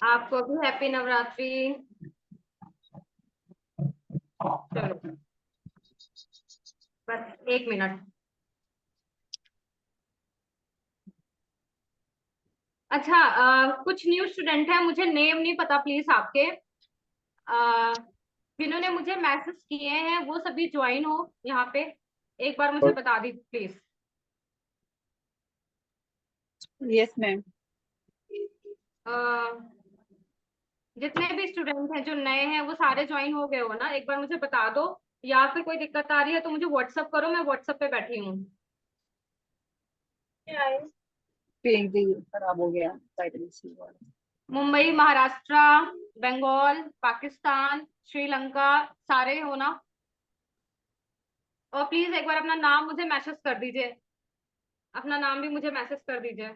आपको भी हैप्पी नवरात्रि। चलो, बस 1 मिनट। अच्छा, कुछ न्यू स्टूडेंट है, मुझे नेम नहीं पता, प्लीज आपके जिन्होंने मुझे मैसेज किए हैं वो सभी ज्वाइन हो यहाँ पे। एक बार मुझे बता दीजिए प्लीज। Yes ma'am. जितने भी स्टूडेंट हैं जो नए हैं वो सारे ज्वाइन हो गए हो ना, एक बार मुझे बता दो। या फिर कोई दिक्कत आ रही है तो मुझे व्हाट्सअप करो, मैं व्हाट्सअप पे बैठी हूँ। पेज ही खराब हो गया टाइटल सी वाला। मुंबई, महाराष्ट्र, बंगाल, पाकिस्तान, श्रीलंका, सारे हो ना? और प्लीज एक बार अपना नाम मुझे मैसेज कर दीजिए, अपना नाम भी मुझे मैसेज कर दीजिए।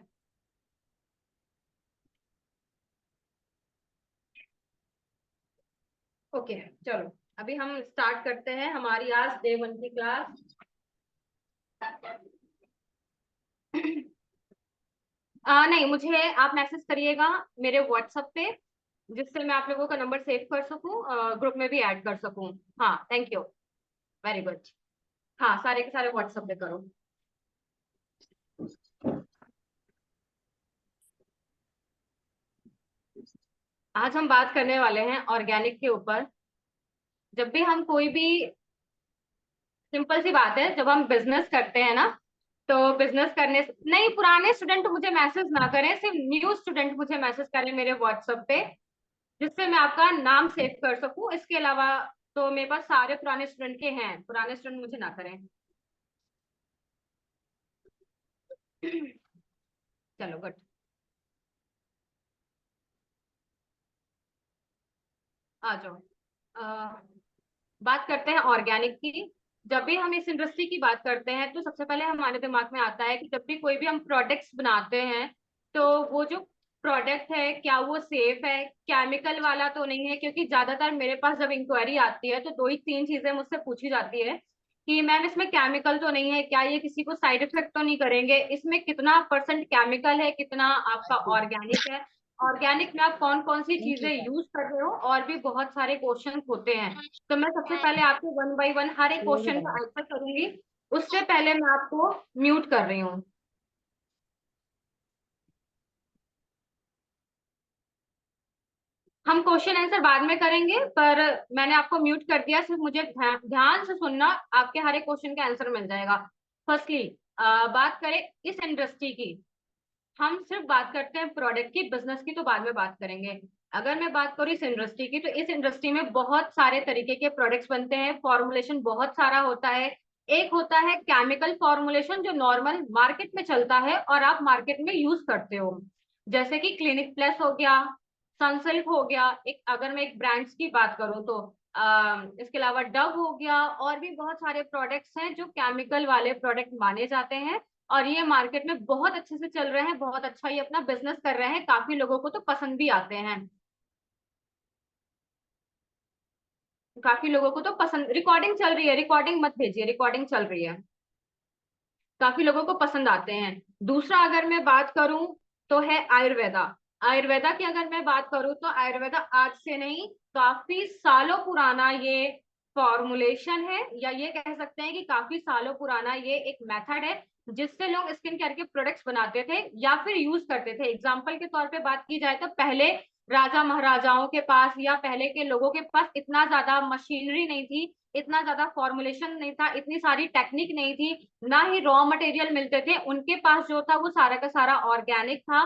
ओके, चलो अभी हम स्टार्ट करते हैं हमारी आज डे 1 की क्लास। नहीं, मुझे आप मैसेज करिएगा मेरे व्हाट्सएप पे, जिससे मैं आप लोगों का नंबर सेव कर सकूं, ग्रुप में भी ऐड कर सकूं। हाँ, थैंक यू, वेरी गुड। हाँ, सारे के सारे व्हाट्सएप पे करो। आज हम बात करने वाले हैं ऑर्गेनिक के ऊपर। जब भी हम कोई भी, सिंपल सी बात है, जब हम बिजनेस करते हैं ना, तो बिजनेस करने से नहीं, पुराने स्टूडेंट मुझे मैसेज ना करें, सिर्फ न्यू स्टूडेंट मुझे मैसेज करें मेरे व्हाट्सएप पे, जिससे मैं आपका नाम सेव कर सकूं। इसके अलावा तो मेरे पास सारे पुराने स्टूडेंट के हैं, पुराने स्टूडेंट मुझे ना करें। चलो गुड। आ जाओ। बात करते हैं ऑर्गेनिक की। जब भी हम इस इंडस्ट्री की बात करते हैं तो सबसे पहले हमारे दिमाग में आता है कि जब भी कोई भी हम प्रोडक्ट्स बनाते हैं, तो वो जो प्रोडक्ट है क्या वो सेफ है, केमिकल वाला तो नहीं है। क्योंकि ज्यादातर मेरे पास जब इंक्वायरी आती है तो दो ही तीन चीजें मुझसे पूछी जाती है कि मैम इसमें केमिकल तो नहीं है, क्या ये किसी को साइड इफेक्ट तो नहीं करेंगे, इसमें कितना परसेंट केमिकल है, कितना आपका ऑर्गेनिक है, ऑर्गेनिक में आप कौन कौन सी चीजें यूज कर रहे हो, और भी बहुत सारे क्वेश्चन होते हैं। तो मैं सबसे पहले आपको 1 बाय 1 हर एक क्वेश्चन का आंसर करूंगी। उससे पहले मैं आपको म्यूट कर रही हूँ। हम क्वेश्चन आंसर बाद में करेंगे, पर मैंने आपको म्यूट कर दिया, सिर्फ मुझे ध्यान से सुनना, आपके हर एक क्वेश्चन का आंसर मिल जाएगा। फर्स्टली, बात करें इस इंडस्ट्री की, हम सिर्फ बात करते हैं प्रोडक्ट की, बिजनेस की तो बाद में बात करेंगे। अगर मैं बात करूँ इस इंडस्ट्री की, तो इस इंडस्ट्री में बहुत सारे तरीके के प्रोडक्ट्स बनते हैं, फॉर्मुलेशन बहुत सारा होता है। एक होता है केमिकल फॉर्मुलेशन जो नॉर्मल मार्केट में चलता है और आप मार्केट में यूज करते हो, जैसे कि क्लिनिक प्लस हो गया, सनसिल्क हो गया, एक अगर मैं एक ब्रांड्स की बात करूँ तो इसके अलावा डव हो गया, और भी बहुत सारे प्रोडक्ट्स हैं जो केमिकल वाले प्रोडक्ट माने जाते हैं। और ये मार्केट में बहुत अच्छे से चल रहे हैं, बहुत अच्छा ये अपना बिजनेस कर रहे हैं, काफी लोगों को तो पसंद भी आते हैं, काफी लोगों को तो पसंद। रिकॉर्डिंग चल रही है, रिकॉर्डिंग मत भेजिए, रिकॉर्डिंग चल रही है, काफी लोगों को पसंद आते हैं। दूसरा अगर मैं बात करूं तो है आयुर्वेदा। आयुर्वेदा की अगर मैं बात करूं तो आयुर्वेदा आज से नहीं, काफी सालों पुराना ये फॉर्मुलेशन है, या ये कह सकते हैं कि काफी सालों पुराना ये एक मेथड है जिससे लोग स्किन केयर के प्रोडक्ट्स बनाते थे या फिर यूज करते थे। एग्जाम्पल के तौर पे बात की जाए तो पहले राजा महाराजाओं के पास या पहले के लोगों के पास इतना ज्यादा मशीनरी नहीं थी, इतना ज्यादा फॉर्मुलेशन नहीं था, इतनी सारी टेक्निक नहीं थी, ना ही रॉ मटेरियल मिलते थे। उनके पास जो था वो सारा का सारा ऑर्गेनिक था,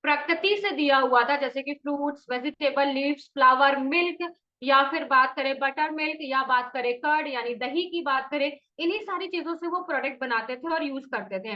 प्रकृति से दिया हुआ था, जैसे कि fruits, vegetable, leaves, flower, milk, या फिर बात करें बटर मिल्क, या बात करें कर्ड यानी दही की बात करें, इन्हीं सारी चीजों से वो प्रोडक्ट बनाते थे और यूज करते थे।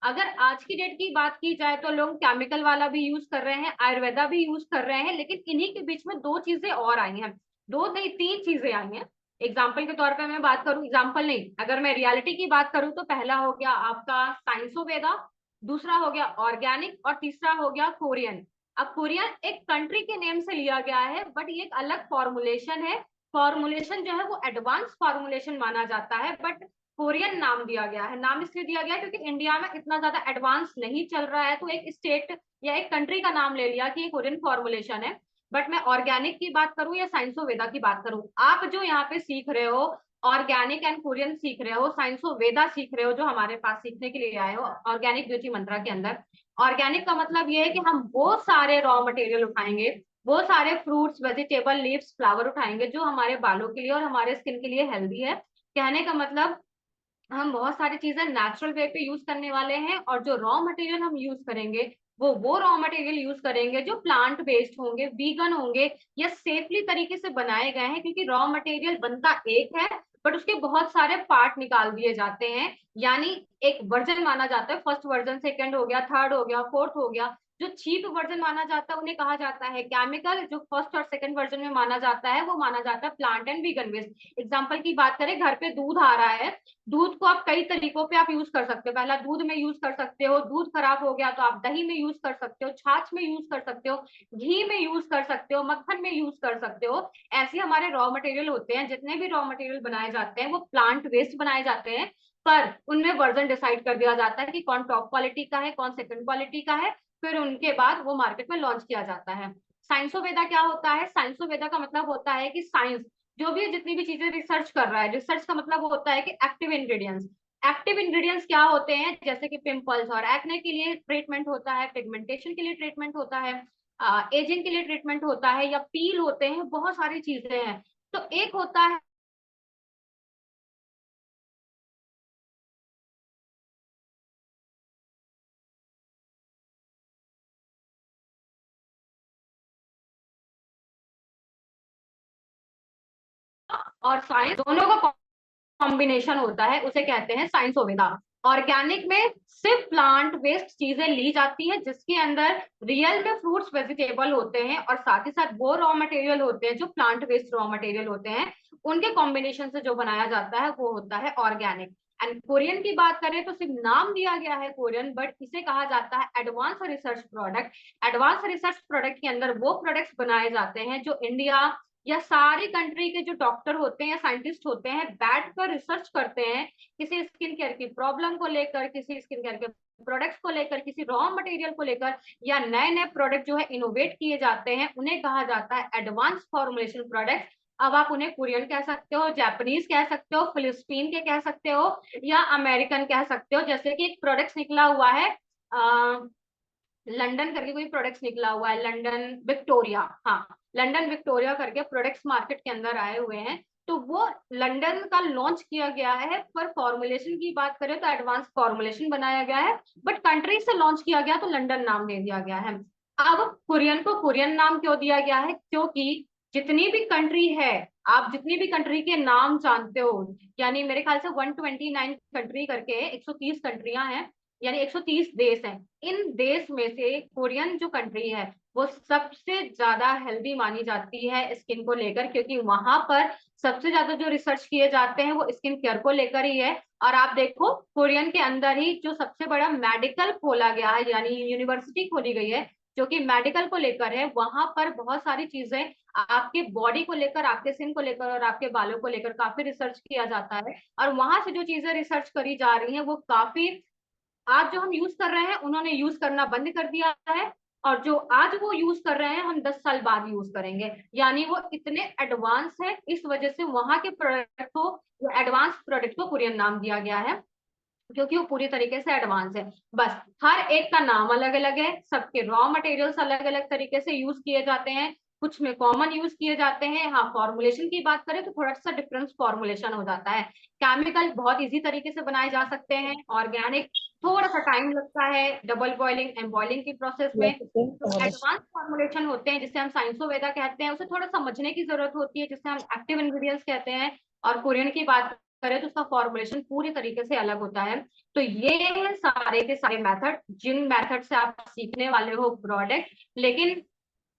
अगर आज की डेट की बात की जाए तो लोग केमिकल वाला भी यूज कर रहे हैं, आयुर्वेदा भी यूज कर रहे हैं, लेकिन इन्हीं के बीच में दो चीजें और आई हैं, दो नहीं तीन चीजें आई हैं। एग्जाम्पल के तौर पे मैं बात करूं, एग्जाम्पल नहीं, अगर मैं रियलिटी की बात करूं तो पहला हो गया आपका साइंसोवेदा, दूसरा हो गया ऑर्गेनिक, और तीसरा हो गया कोरियन। अब कोरियन एक कंट्री के नेम से लिया गया है, बट ये एक अलग फॉर्मुलेशन है। फॉर्मुलेशन जो है वो एडवांस फॉर्मुलेशन माना जाता है, बट कोरियन नाम दिया गया है। नाम इसलिए दिया गया है क्योंकि इंडिया में इतना ज्यादा एडवांस नहीं चल रहा है, तो एक स्टेट या एक कंट्री का नाम ले लिया कि ये कोरियन फॉर्मुलेशन है। बट मैं ऑर्गेनिक की बात करूं या साइंसो वेदा की बात करूं, आप जो यहाँ पे सीख रहे हो ऑर्गेनिक एंड कोरियन सीख रहे हो, साइंसो वेदा सीख रहे हो, जो हमारे पास सीखने के लिए आए हो ऑर्गेनिक ब्यूटी मंत्रा के अंदर। ऑर्गेनिक का मतलब ये है कि हम वो सारे रॉ मटेरियल उठाएंगे, वो सारे फ्रूट्स वेजिटेबल लीव्स फ्लावर उठाएंगे जो हमारे बालों के लिए और हमारे स्किन के लिए हेल्दी है। कहने का मतलब हम बहुत सारी चीजें नेचुरल वे पे यूज करने वाले हैं, और जो रॉ मटेरियल हम यूज करेंगे वो रॉ मटेरियल यूज करेंगे जो प्लांट बेस्ड होंगे, वीगन होंगे, या सेफली तरीके से बनाए गए हैं। क्योंकि रॉ मटेरियल बनता एक है बट उसके बहुत सारे पार्ट निकाल दिए जाते हैं, यानी एक वर्जन माना जाता है, फर्स्ट वर्जन, सेकंड हो गया, थर्ड हो गया, फोर्थ हो गया। जो चीप वर्जन माना जाता है उन्हें कहा जाता है केमिकल, जो फर्स्ट और सेकंड वर्जन में माना जाता है वो माना जाता है plant and vegan based. Example की बात करें, घर पे दूध आ रहा है, दूध को आप कई तरीकों पे आप यूज कर सकते हो। पहला, दूध में यूज कर सकते हो, दूध खराब हो गया तो आप दही में यूज कर सकते हो, छाछ में यूज कर सकते हो, घी में यूज कर सकते हो, मक्खन में यूज कर सकते हो। ऐसे हमारे रॉ मटेरियल होते हैं, जितने भी रॉ मटेरियल बनाए जाते हैं वो प्लांट वेस्ट बनाए जाते हैं, पर उनमें वर्जन डिसाइड कर दिया जाता है कि कौन टॉप क्वालिटी का है, कौन सेकंड क्वालिटी का है, फिर उनके बाद वो मार्केट में लॉन्च किया जाता है। साइंसो वेदा क्या होता है? साइंसो वेदा का मतलब होता है कि साइंस जो भी जितनी भी चीजें रिसर्च कर रहा है, रिसर्च का मतलब होता है कि एक्टिव इंग्रेडिएंट्स। एक्टिव इंग्रेडिएंट्स क्या होते हैं? जैसे कि पिंपल्स और एक्ने के लिए ट्रीटमेंट होता है, पिगमेंटेशन के लिए ट्रीटमेंट होता है, एजिंग के लिए ट्रीटमेंट होता है, या पील होते हैं, बहुत सारी चीजें हैं। तो एक होता है और साइंस, दोनों का कॉम्बिनेशन होता है, उसे कहते हैं साइंसोवेदा। ऑर्गेनिक में सिर्फ प्लांट वेस्ट चीजें ली जाती है जिसके अंदर रियल में फ्रूट्स वेजिटेबल होते हैं, और साथ ही साथ वो रॉ मटेरियल होते हैं जो प्लांट वेस्ट रॉ मटेरियल होते हैं, उनके कॉम्बिनेशन से जो बनाया जाता है वो होता है ऑर्गेनिक। एंड कोरियन की बात करें तो सिर्फ नाम दिया गया है कोरियन, बट इसे कहा जाता है advance research product. Advance research product के अंदर वो प्रोडक्ट्स बनाए जाते हैं जो इंडिया या सारी कंट्री के जो डॉक्टर होते हैं या साइंटिस्ट होते हैं बैठकर रिसर्च करते हैं, किसी स्किन केयर की प्रॉब्लम को लेकर, किसी स्किन केयर के प्रोडक्ट्स को लेकर, किसी रॉ मटेरियल को लेकर, या नए नए प्रोडक्ट जो है इनोवेट किए जाते हैं, उन्हें कहा जाता है एडवांस फॉर्मुलेशन प्रोडक्ट। अब आप उन्हें कोरियन कह सकते हो, जापानीज कह सकते हो, फिलिस्तीन के कह सकते हो, या अमेरिकन कह सकते हो। जैसे कि एक प्रोडक्ट निकला हुआ है, लंदन करके कोई प्रोडक्ट्स निकला हुआ है, लंदन विक्टोरिया, हाँ, लंदन विक्टोरिया करके प्रोडक्ट्स मार्केट के अंदर आए हुए हैं। तो वो लंदन का लॉन्च किया गया है, पर फॉर्मुलेशन की बात करें तो एडवांस फॉर्मुलेशन बनाया गया है, बट कंट्री से लॉन्च किया गया तो लंदन नाम दे दिया गया है। अब कुरियन को कुरियन नाम क्यों दिया गया है? क्योंकि जितनी भी कंट्री है, आप जितनी भी कंट्री के नाम जानते हो, यानी मेरे ख्याल से 129 कंट्री करके 130 कंट्रियां हैं, यानी 130 देश हैं। इन देश में से कोरियन जो कंट्री है वो सबसे ज्यादा हेल्दी मानी जाती है स्किन को लेकर, क्योंकि वहां पर सबसे ज्यादा जो रिसर्च किए जाते हैं वो स्किन केयर को लेकर ही है। और आप देखो, कोरियन के अंदर ही जो सबसे बड़ा मेडिकल खोला गया है, यानी यूनिवर्सिटी खोली गई है जो कि मेडिकल को लेकर है, वहां पर बहुत सारी चीजें आपके बॉडी को लेकर, आपके स्किन को लेकर और आपके बालों को लेकर काफी रिसर्च किया जाता है। और वहां से जो चीजें रिसर्च करी जा रही हैं वो काफी, आज जो हम यूज कर रहे हैं उन्होंने यूज करना बंद कर दिया है, और जो आज वो यूज कर रहे हैं हम 10 साल बाद यूज करेंगे। यानी वो इतने एडवांस है, इस वजह से वहां के प्रोडक्ट को, एडवांस प्रोडक्ट को कोरियन नाम दिया गया है, क्योंकि वो पूरी तरीके से एडवांस है। बस हर एक का नाम अलग अलग है, सबके रॉ मटेरियल्स अलग अलग तरीके से यूज किए जाते हैं, कुछ में कॉमन यूज किए जाते हैं। हाँ, फॉर्मुलेशन की बात करें तो थोड़ा सा डिफरेंस फॉर्मुलेशन हो जाता है। केमिकल बहुत इजी तरीके से बनाए जा सकते हैं, ऑर्गेनिक थोड़ा सा टाइम लगता है डबल बॉइलिंग एंड बॉइलिंग की प्रोसेस में। तो एडवांस फॉर्मुलेशन होते हैं जिसे हम साइंसोवेदा कहते हैं, उसे थोड़ा समझने की जरूरत होती है, जिसे हम एक्टिव इंग्रेडिएंट्स कहते हैं। और कोरियन की बात करें तो उसका फॉर्मुलेशन पूरी तरीके से अलग होता है। तो ये सारे के सारे मेथड, जिन मेथड से आप सीखने वाले हो प्रोडक्ट, लेकिन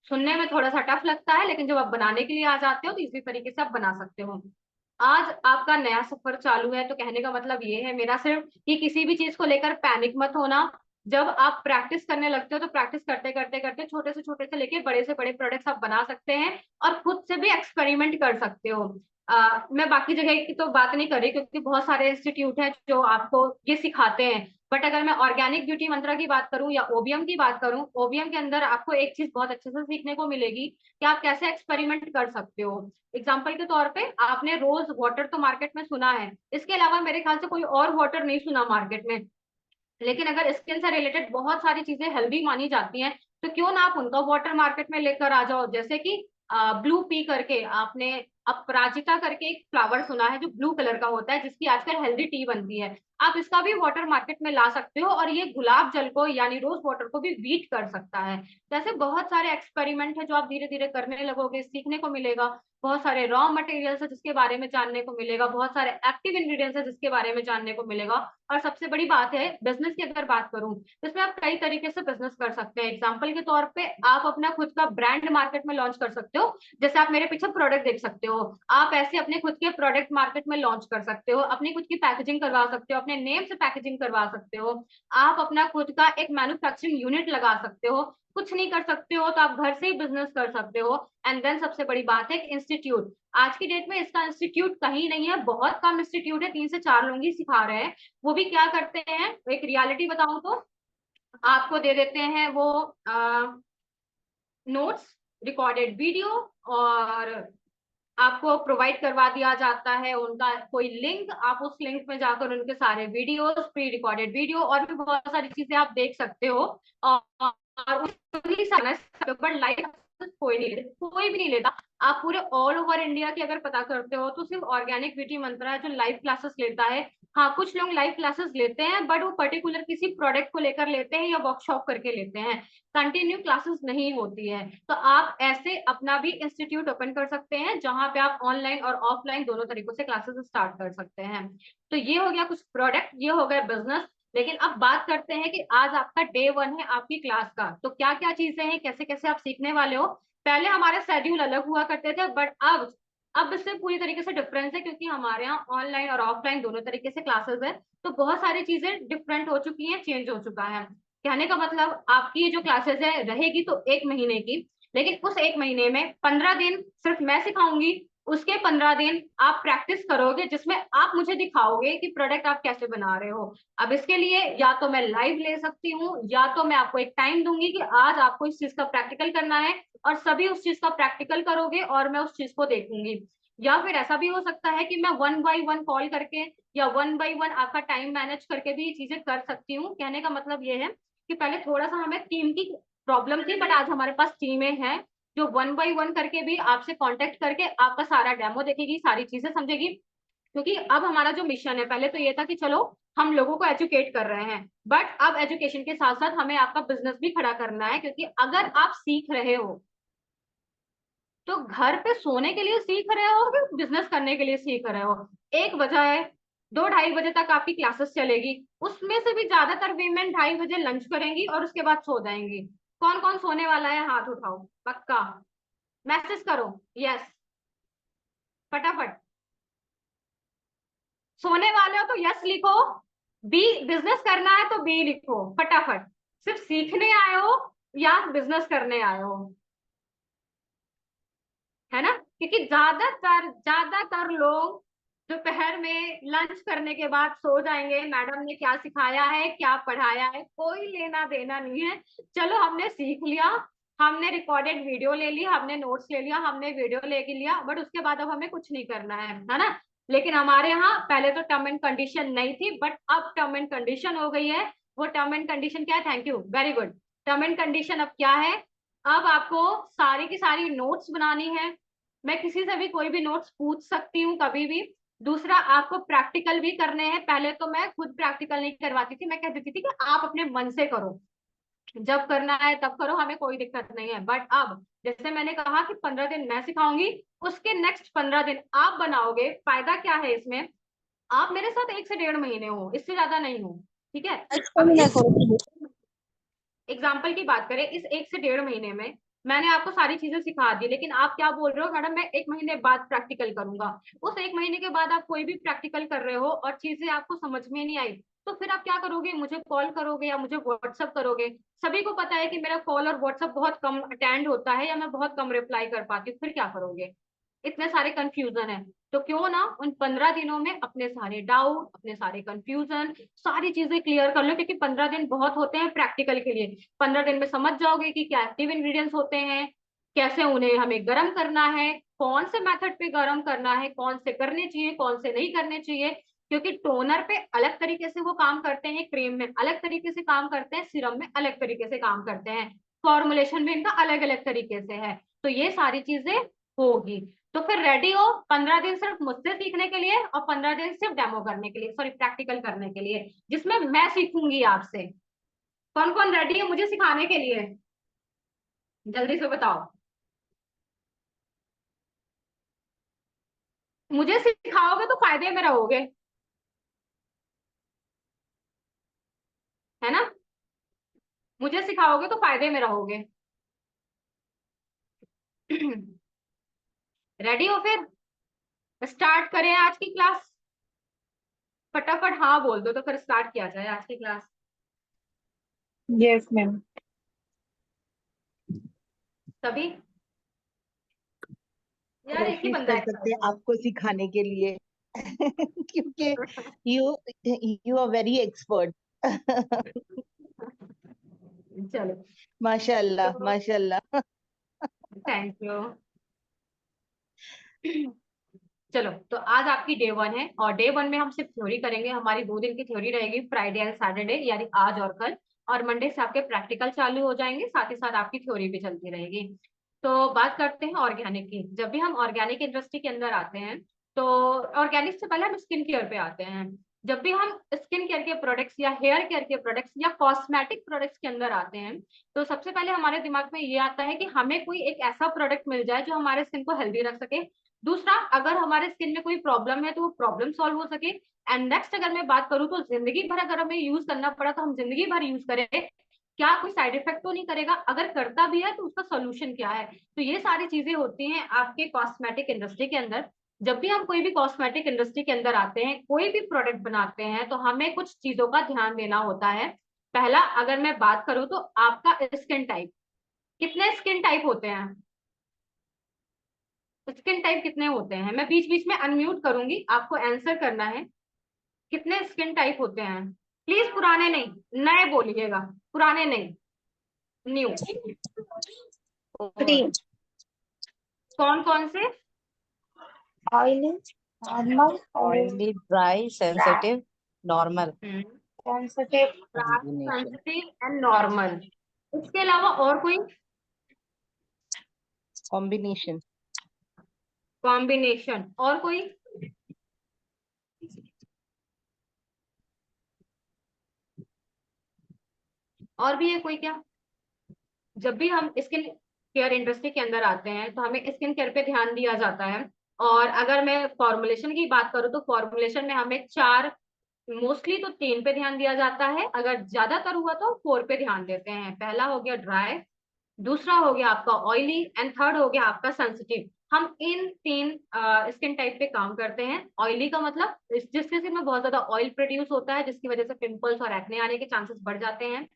सुनने में थोड़ा सा टफ लगता है, लेकिन जब आप बनाने के लिए आ जाते हो तो इसी तरीके से आप बना सकते हो। आज आपका नया सफर चालू है, तो कहने का मतलब ये है मेरा सिर्फ कि किसी भी चीज को लेकर पैनिक मत होना। जब आप प्रैक्टिस करने लगते हो तो प्रैक्टिस करते करते करते छोटे से लेके बड़े से बड़े प्रोडक्ट्स आप बना सकते हैं और खुद से भी एक्सपेरिमेंट कर सकते हो। मैं बाकी जगह की तो बात नहीं कर रही क्योंकि बहुत सारे इंस्टीट्यूट हैं जो आपको ये सिखाते हैं, बट अगर मैं ऑर्गेनिक ब्यूटी मंत्रा की बात करूं या ओबीएम की बात करूं, ओबीएम के अंदर आपको एक चीज बहुत अच्छे से सीखने को मिलेगी कि आप कैसे एक्सपेरिमेंट कर सकते हो। एग्जाम्पल के तौर पे आपने रोज वाटर तो मार्केट में सुना है, इसके अलावा मेरे ख्याल से कोई और वाटर नहीं सुना मार्केट में, लेकिन अगर स्किन से रिलेटेड बहुत सारी चीजें हेल्दी मानी जाती हैं तो क्यों ना आप उनका वाटर मार्केट में लेकर आ जाओ। जैसे कि ब्लू पी करके, आपने अपराजिता करके एक फ्लावर सुना है जो ब्लू कलर का होता है, जिसकी आजकल हेल्दी टी बनती है, आप इसका भी वाटर मार्केट में ला सकते हो और ये गुलाब जल को यानी रोज वाटर को भी बीट कर सकता है। जैसे बहुत सारे एक्सपेरिमेंट है जो आप धीरे धीरे करने लगोगे, सीखने को मिलेगा। बहुत सारे रॉ मटेरियल्स है जिसके बारे में जानने को मिलेगा, बहुत सारे एक्टिव इंग्रेडिएंट्स है जिसके बारे में जानने को मिलेगा। और सबसे बड़ी बात है, बिजनेस की अगर बात करूं तो इसमें आप कई तरीके से बिजनेस कर सकते हैं। एग्जाम्पल के तौर पे आप अपना खुद का ब्रांड मार्केट में लॉन्च कर सकते हो। जैसे आप मेरे पीछे प्रोडक्ट देख सकते हो, आप ऐसे अपने खुद के प्रोडक्ट मार्केट में लॉन्च कर सकते हो, अपनी खुद की पैकेजिंग करवा सकते हो, अपने नेम से पैकेजिंग करवा सकते हो, आप अपना खुद का एक मैन्युफैक्चरिंग यूनिट लगा सकते हो। कुछ नहीं कर सकते हो तो आप घर से ही बिजनेस कर सकते हो। एंड देन सबसे बड़ी बात है इंस्टीट्यूट, आज की डेट में इसका इंस्टीट्यूट कहीं नहीं है, बहुत कम इंस्टीट्यूट है, 3 से 4 लोग ही सिखा रहे हैं। वो भी क्या करते हैं, एक रियलिटी बताऊं तो आपको दे देते हैं वो नोट्स, रिकॉर्डेड वीडियो, और आपको प्रोवाइड करवा दिया जाता है उनका कोई लिंक, आप उस लिंक में जाकर उनके सारे वीडियोस, प्री रिकॉर्डेड वीडियो और भी बहुत सारी चीजें आप देख सकते हो। और बट लाइव कोई नहीं लेता, कोई भी नहीं लेता। आप पूरे ऑल ओवर इंडिया की अगर पता करते हो तो सिर्फ ऑर्गेनिक ब्यूटी मंत्रा है जो लाइव क्लासेस लेता है। हाँ, कुछ लोग लाइव क्लासेस लेते हैं बट वो पर्टिकुलर किसी प्रोडक्ट को लेकर लेते हैं या वर्कशॉप करके लेते हैं, कंटिन्यू क्लासेस नहीं होती है। तो आप ऐसे अपना भी इंस्टीट्यूट ओपन कर सकते हैं जहां पे आप ऑनलाइन और ऑफलाइन दोनों तरीकों से क्लासेस स्टार्ट कर सकते हैं। तो ये हो गया कुछ प्रोडक्ट, ये हो गया बिजनेस। लेकिन अब बात करते हैं कि आज आपका डे 1 है आपकी क्लास का, तो क्या क्या चीजें हैं, कैसे कैसे आप सीखने वाले हो। पहले हमारे शेड्यूल अलग हुआ करते थे बट अब इससे पूरी तरीके से डिफरेंस है क्योंकि हमारे यहाँ ऑनलाइन और ऑफलाइन दोनों तरीके से क्लासेस है। तो बहुत सारी चीजें डिफरेंट हो चुकी हैं, चेंज हो चुका है। कहने का मतलब आपकी ये जो क्लासेस है रहेगी तो 1 महीने की, लेकिन उस 1 महीने में 15 दिन सिर्फ मैं सिखाऊंगी, उसके 15 दिन आप प्रैक्टिस करोगे जिसमें आप मुझे दिखाओगे कि प्रोडक्ट आप कैसे बना रहे हो। अब इसके लिए या तो मैं लाइव ले सकती हूँ या तो मैं आपको एक टाइम दूंगी कि आज आपको इस चीज का प्रैक्टिकल करना है और सभी उस चीज का प्रैक्टिकल करोगे और मैं उस चीज को देखूंगी। या फिर ऐसा भी हो सकता है कि मैं 1 बाय 1 कॉल करके या 1 बाय 1 आपका टाइम मैनेज करके भी ये चीजें कर सकती हूँ। कहने का मतलब ये है कि पहले थोड़ा सा हमें टीम की प्रॉब्लम थी बट आज हमारे पास टीमें हैं जो 1 बाय 1 करके भी आपसे कांटेक्ट करके आपका सारा डेमो देखेगी, सारी चीजें समझेगी। क्योंकि अब हमारा जो मिशन है, पहले तो ये था कि चलो हम लोगों को एजुकेट कर रहे हैं, बट अब एजुकेशन के साथ साथ हमें आपका बिजनेस भी खड़ा करना है। क्योंकि अगर आप सीख रहे हो तो घर पे सोने के लिए सीख रहे हो कि बिजनेस करने के लिए सीख रहे हो, एक वजह है। 2-2:30 बजे तक आपकी क्लासेस चलेगी, उसमें से भी ज्यादातर वीमेन 2:30 बजे लंच करेंगी और उसके बाद सो जाएंगी। कौन कौन सोने वाला है, हाथ उठाओ, पक्का मैसेज करो, यस, फटाफट। सोने वाले हो तो यस लिखो, बी बिजनेस करना है तो बी लिखो फटाफट। सिर्फ सीखने आए हो या बिजनेस करने आए हो, है ना। क्योंकि ज्यादातर लोग दोपहर में लंच करने के बाद सो जाएंगे, मैडम ने क्या सिखाया है क्या पढ़ाया है कोई लेना देना नहीं है। चलो हमने सीख लिया, हमने रिकॉर्डेड वीडियो ले ली, हमने नोट्स ले लिया, हमने वीडियो ले लिया, बट उसके बाद अब हमें कुछ नहीं करना है ना। लेकिन हमारे यहाँ पहले तो टर्म एंड कंडीशन नहीं थी बट अब टर्म एंड कंडीशन हो गई है। वो टर्म एंड कंडीशन क्या है, thank you very good. Term and condition अब क्या है, अब आपको सारी की सारी नोट्स बनानी है। मैं किसी से भी कोई भी नोट्स पूछ सकती हूँ कभी भी। दूसरा, आपको प्रैक्टिकल भी करने हैं। पहले तो मैं खुद प्रैक्टिकल नहीं करवाती थी, मैं कह देती थी कि आप अपने मन से करो, जब करना है तब करो, हमें कोई दिक्कत नहीं है। बट अब जैसे मैंने कहा कि 15 दिन मैं सिखाऊंगी, उसके नेक्स्ट 15 दिन आप बनाओगे। फायदा क्या है इसमें, आप मेरे साथ 1 से 1.5 महीने हो, इससे ज्यादा नहीं हो, ठीक है। अच्छा अब भी ना इस करो। एग्जाम्पल की बात करें, इस 1 से 1.5 महीने में मैंने आपको सारी चीजें सिखा दी, लेकिन आप क्या बोल रहे हो, मैडम मैं 1 महीने बाद प्रैक्टिकल करूंगा। उस 1 महीने के बाद आप कोई भी प्रैक्टिकल कर रहे हो और चीजें आपको समझ में नहीं आई तो फिर आप क्या करोगे, मुझे कॉल करोगे या मुझे व्हाट्सअप करोगे। सभी को पता है कि मेरा कॉल और व्हाट्सअप बहुत कम अटेंड होता है या मैं बहुत कम रिप्लाई कर पाती हूँ, फिर क्या करोगे। इतने सारे कंफ्यूजन है। तो क्यों ना उन 15 दिनों में अपने सारे डाउट, अपने सारे कंफ्यूजन, सारी चीजें क्लियर कर लो, क्योंकि 15 दिन बहुत होते हैं प्रैक्टिकल के लिए। 15 दिन में समझ जाओगे कि क्या एक्टिव इंग्रेडिएंट्स होते हैं, कैसे उन्हें हमें गर्म करना है, कौन से मेथड पे गर्म करना है, कौन से करने चाहिए, कौन से नहीं करने चाहिए। क्योंकि टोनर पे अलग तरीके से वो काम करते हैं, क्रीम में अलग तरीके से काम करते हैं, सीरम में अलग तरीके से काम करते हैं, फॉर्मुलेशन भी इनका अलग अलग तरीके से है। तो ये सारी चीजें होगी। तो फिर रेडी हो 15 दिन सिर्फ मुझसे सीखने के लिए और 15 दिन सिर्फ डेमो करने के लिए, सॉरी प्रैक्टिकल करने के लिए, जिसमें मैं सीखूंगी आपसे। कौन कौन रेडी है मुझे सिखाने के लिए, जल्दी से बताओ। मुझे सिखाओगे तो फायदे में रहोगे, है ना। मुझे सिखाओगे तो फायदे में रहोगे। रेडी हो फिर, स्टार्ट करें आज की क्लास। फटाफट हाँ बोल दो तो फिर स्टार्ट किया जाए आज की क्लास। Yes ma'am. सभी, यार एक ही कोशिश बंदा कर सकते हैं एक्साइटेड आपको सिखाने के लिए क्योंकि you you are very expert. है। चलो, माशाल्लाह तो माशाल्लाह। Thank you. चलो, तो आज आपकी डे 1 है और डे 1 में हम सिर्फ थ्योरी करेंगे। हमारी 2 दिन की थ्योरी रहेगी, फ्राइडे एंड सैटरडे, यानी आज और कल। और मंडे से आपके प्रैक्टिकल चालू हो जाएंगे, साथ ही साथ आपकी थ्योरी भी चलती रहेगी। तो बात करते हैं ऑर्गेनिक की। जब भी हम ऑर्गेनिक इंडस्ट्री के अंदर आते हैं, तो ऑर्गेनिक से पहले हम स्किन केयर पे आते हैं। जब भी हम स्किन केयर के प्रोडक्ट्स या हेयर केयर के प्रोडक्ट्स या कॉस्मेटिक प्रोडक्ट्स के अंदर आते हैं, तो सबसे पहले हमारे दिमाग में ये आता है कि हमें कोई एक ऐसा प्रोडक्ट मिल जाए जो हमारे स्किन को हेल्दी रख सके। दूसरा, अगर हमारे स्किन में कोई प्रॉब्लम है तो वो प्रॉब्लम सॉल्व हो सके। एंड नेक्स्ट, अगर मैं बात करूँ तो जिंदगी भर अगर हमें यूज करना पड़ा तो हम जिंदगी भर यूज करें, क्या कोई साइड इफेक्ट तो नहीं करेगा, अगर करता भी है तो उसका सोल्यूशन क्या है। तो ये सारी चीजें होती हैं आपके कॉस्मेटिक इंडस्ट्री के अंदर। जब भी हम कोई भी कॉस्मेटिक इंडस्ट्री के अंदर आते हैं, कोई भी प्रोडक्ट बनाते हैं, तो हमें कुछ चीजों का ध्यान देना होता है। पहला, अगर मैं बात करूं तो आपका स्किन टाइप, कितने स्किन टाइप होते हैं, स्किन टाइप कितने होते हैं। मैं बीच बीच में अनम्यूट करूंगी, आपको आंसर करना है। कितने स्किन टाइप होते हैं, प्लीज पुराने नहीं, नए बोलिएगा, पुराने नहीं, न्यू। थ्री। कौन कौन से। ऑयली, नॉर्मल और oily, dry, sensitive, normal, sensitive. Combination. Sensitive and normal. इसके अलावा और कोई कॉम्बिनेशन। कॉम्बिनेशन, और कोई। और भी है कोई क्या। जब भी हम स्किन केयर इंडस्ट्री के अंदर आते हैं तो हमें स्किन केयर पे ध्यान दिया जाता है। और अगर मैं फॉर्मुलेशन की बात करूँ तो फॉर्मुलेशन में हमें 4, मोस्टली तो 3 पे ध्यान दिया जाता है, अगर ज्यादातर हुआ तो 4 पे ध्यान देते हैं। पहला हो गया ड्राई, दूसरा हो गया आपका ऑयली एंड थर्ड हो गया आपका सेंसिटिव। हम इन 3 स्किन टाइप पे काम करते हैं। ऑयली का मतलब जिसके स्किन में बहुत ज्यादा ऑयल प्रोड्यूस होता है, जिसकी वजह से पिंपल्स और एक्ने आने के चांसेस बढ़ जाते हैं।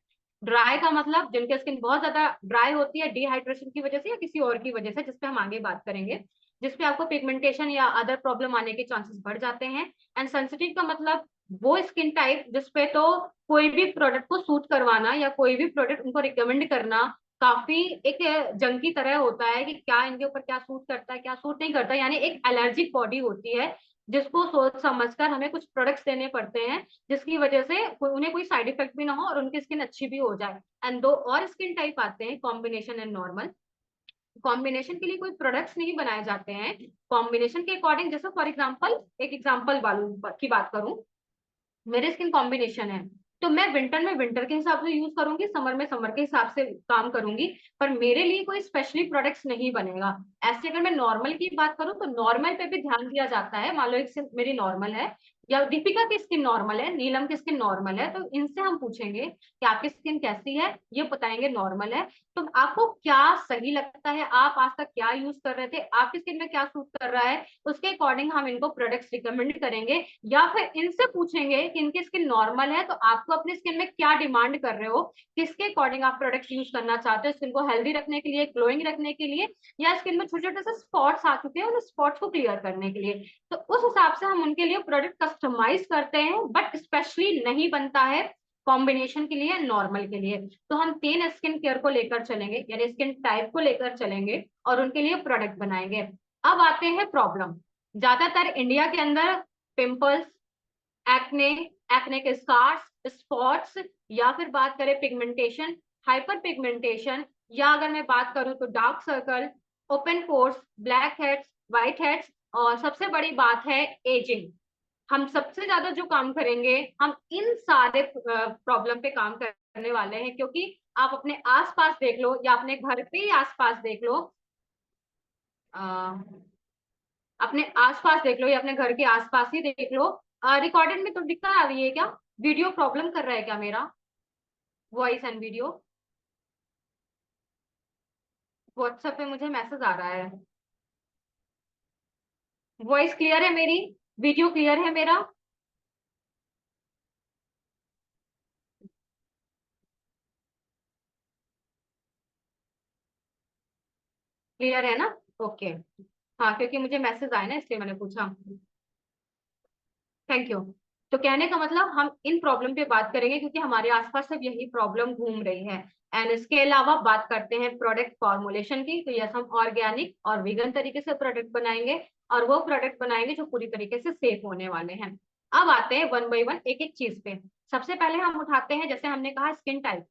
ड्राई का मतलब जिनके स्किन बहुत ज्यादा ड्राई होती है डिहाइड्रेशन की वजह से या किसी और की वजह से, जिसपे हम आगे बात करेंगे, जिसपे आपको पिगमेंटेशन या अदर प्रॉब्लम आने के चांसेस बढ़ जाते हैं। एंड सेंसिटिव का मतलब वो स्किन टाइप जिसपे तो कोई भी प्रोडक्ट को सूट करवाना या कोई भी प्रोडक्ट उनको रिकमेंड करना काफी एक जंग की तरह होता है, कि क्या इनके ऊपर क्या सूट करता है क्या सूट नहीं करता, यानी एक एलर्जिक बॉडी होती है, जिसको सोच समझकर हमें कुछ प्रोडक्ट्स देने पड़ते हैं, जिसकी वजह से उन्हें कोई साइड इफेक्ट भी ना हो और उनकी स्किन अच्छी भी हो जाए। एंड 2 और स्किन टाइप आते हैं, कॉम्बिनेशन एंड नॉर्मल। कॉम्बिनेशन के लिए कोई प्रोडक्ट्स नहीं बनाए जाते हैं, कॉम्बिनेशन के अकॉर्डिंग, जैसे फॉर एग्जांपल एक एग्जांपल वालों की बात करूं, मेरे स्किन कॉम्बिनेशन है, तो मैं विंटर में विंटर के हिसाब से यूज करूंगी, समर में समर के हिसाब से काम करूंगी, पर मेरे लिए कोई स्पेशली प्रोडक्ट्स नहीं बनेगा। ऐसे अगर मैं नॉर्मल की बात करूं तो नॉर्मल पे भी ध्यान दिया जाता है। मान लो एक मेरी नॉर्मल है, या दीपिका की स्किन नॉर्मल है, नीलम की स्किन नॉर्मल है, तो इनसे हम पूछेंगे कि आपकी स्किन कैसी है, ये बताएंगे नॉर्मल है। तो आपको क्या सही लगता है, आप आज तक क्या यूज कर रहे थे, आपकी स्किन में क्या सूट कर रहा है, उसके अकॉर्डिंग हम इनको प्रोडक्ट्स रिकमेंड करेंगे। या फिर इनसे पूछेंगे कि इनकी स्किन नॉर्मल है तो आपको अपनी स्किन में क्या डिमांड कर रहे हो, किसके अकॉर्डिंग आप प्रोडक्ट यूज करना चाहते हो, स्किन को हेल्दी रखने के लिए, ग्लोइंग रखने के लिए, या स्किन में छोटे छोटे से स्पॉट्स आ चुके हैं उन स्पॉट्स को क्लियर करने के लिए। तो उस हिसाब से हम उनके लिए प्रोडक्ट कस्टमाइज करते हैं, बट स्पेशली नहीं बनता है कॉम्बिनेशन के लिए, नॉर्मल के लिए। तो हम 3 स्किन केयर को लेकर चलेंगे, यानी स्किन टाइप को लेकर चलेंगे और उनके लिए प्रोडक्ट बनाएंगे। अब आते हैं प्रॉब्लम। ज्यादातर इंडिया के अंदर पिंपल्स, एक्ने, एक्ने के स्कार्स, स्पॉट्स, या फिर बात करें पिगमेंटेशन, हाइपर पिगमेंटेशन, या अगर मैं बात करूं तो dark circle, open pores, black heads, white heads, और सबसे बड़ी बात है एजिंग। हम सबसे ज्यादा जो काम करेंगे, हम इन सारे प्रॉब्लम पे काम करने वाले हैं, क्योंकि आप अपने आसपास देख लो या अपने घर पे ही आसपास देख लो, अपने आसपास देख लो या अपने घर के आसपास ही देख लो। रिकॉर्डेड में तो दिखता आ रही है क्या, वीडियो प्रॉब्लम कर रहा है क्या मेरा, वॉइस एंड वीडियो? व्हाट्सएप पे मुझे मैसेज आ रहा है। वॉइस क्लियर है मेरी, वीडियो क्लियर है मेरा? क्लियर है ना? ओके। हाँ, क्योंकि मुझे मैसेज आया ना इसलिए मैंने पूछा। Thank you. तो कहने का मतलब हम इन प्रॉब्लम पे बात करेंगे क्योंकि हमारे आसपास सब यही प्रॉब्लम घूम रही है। एंड इसके अलावा बात करते हैं प्रोडक्ट फॉर्मुलेशन की, तो यस हम ऑर्गेनिक और वीगन तरीके से प्रोडक्ट बनाएंगे, और वो प्रोडक्ट बनाएंगे जो पूरी तरीके से सेफ होने वाले हैं। अब आते हैं वन बाई वन एक एक चीज पे। सबसे पहले हम उठाते हैं, जैसे हमने कहा, स्किन टाइप।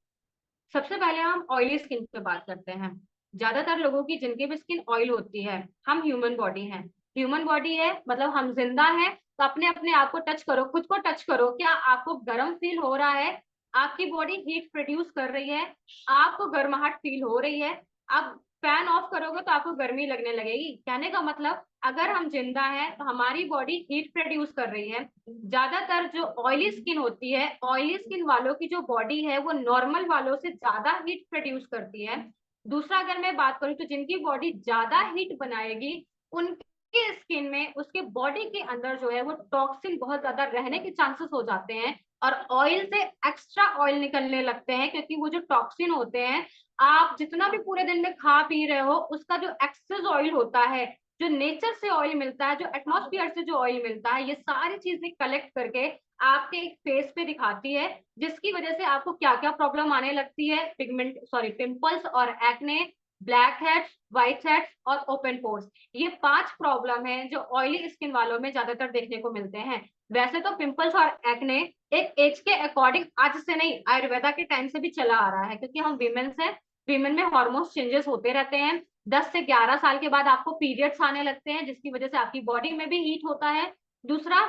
सबसे पहले हम ऑयली स्किन पे बात करते हैं। ज्यादातर लोगों की जिनकी भी स्किन ऑयल होती है, हम ह्यूमन बॉडी है, ह्यूमन बॉडी है मतलब हम जिंदा है, तो अपने अपने आप को टच करो, खुद को टच करो, क्या आपको गर्म फील हो रहा है? आपकी बॉडी हीट प्रोड्यूस कर रही है, आपको गर्माहट फील हो रही है? आप फैन ऑफ करोगे तो आपको गर्मी लगने लगेगी। कहने का मतलब अगर हम जिंदा हैं तो हमारी बॉडी हीट प्रोड्यूस कर रही है। ज्यादातर जो ऑयली स्किन होती है, ऑयली स्किन वालों की जो बॉडी है वो नॉर्मल वालों से ज्यादा हीट प्रोड्यूस करती है। दूसरा अगर मैं बात करूं तो जिनकी बॉडी ज्यादा हीट बनाएगी, उनके स्किन में, उसके बॉडी के अंदर जो है वो टॉक्सिन बहुत ज्यादा रहने के चांसेस हो जाते हैं, और ऑयल से एक्स्ट्रा ऑयल निकलने लगते हैं, क्योंकि वो जो टॉक्सिन होते हैं, आप जितना भी पूरे दिन में खा पी रहे हो, उसका जो एक्सेस ऑयल होता है, जो नेचर से ऑयल मिलता है, जो एटमॉस्फेयर से जो ऑयल मिलता है, ये सारी चीजें कलेक्ट करके आपके फेस पे दिखाती है, जिसकी वजह से आपको क्या क्या प्रॉब्लम आने लगती है, पिंपल्स और acne, black heads, white heads और ओपन पोर्स। ये 5 प्रॉब्लम है जो ऑयली स्किन वालों में ज्यादातर देखने को मिलते हैं। वैसे तो पिंपल्स और एक्ने एक एज के अकॉर्डिंग, आज से नहीं, आयुर्वेदा के टाइम से भी चला आ रहा है, क्योंकि हम वीमेन्स हैं, वीमेन में हार्मोन्स चेंजेस होते रहते हैं। 10 से 11 साल के बाद आपको पीरियड्स आने लगते हैं, जिसकी वजह से आपकी बॉडी में भी हीट होता है। दूसरा,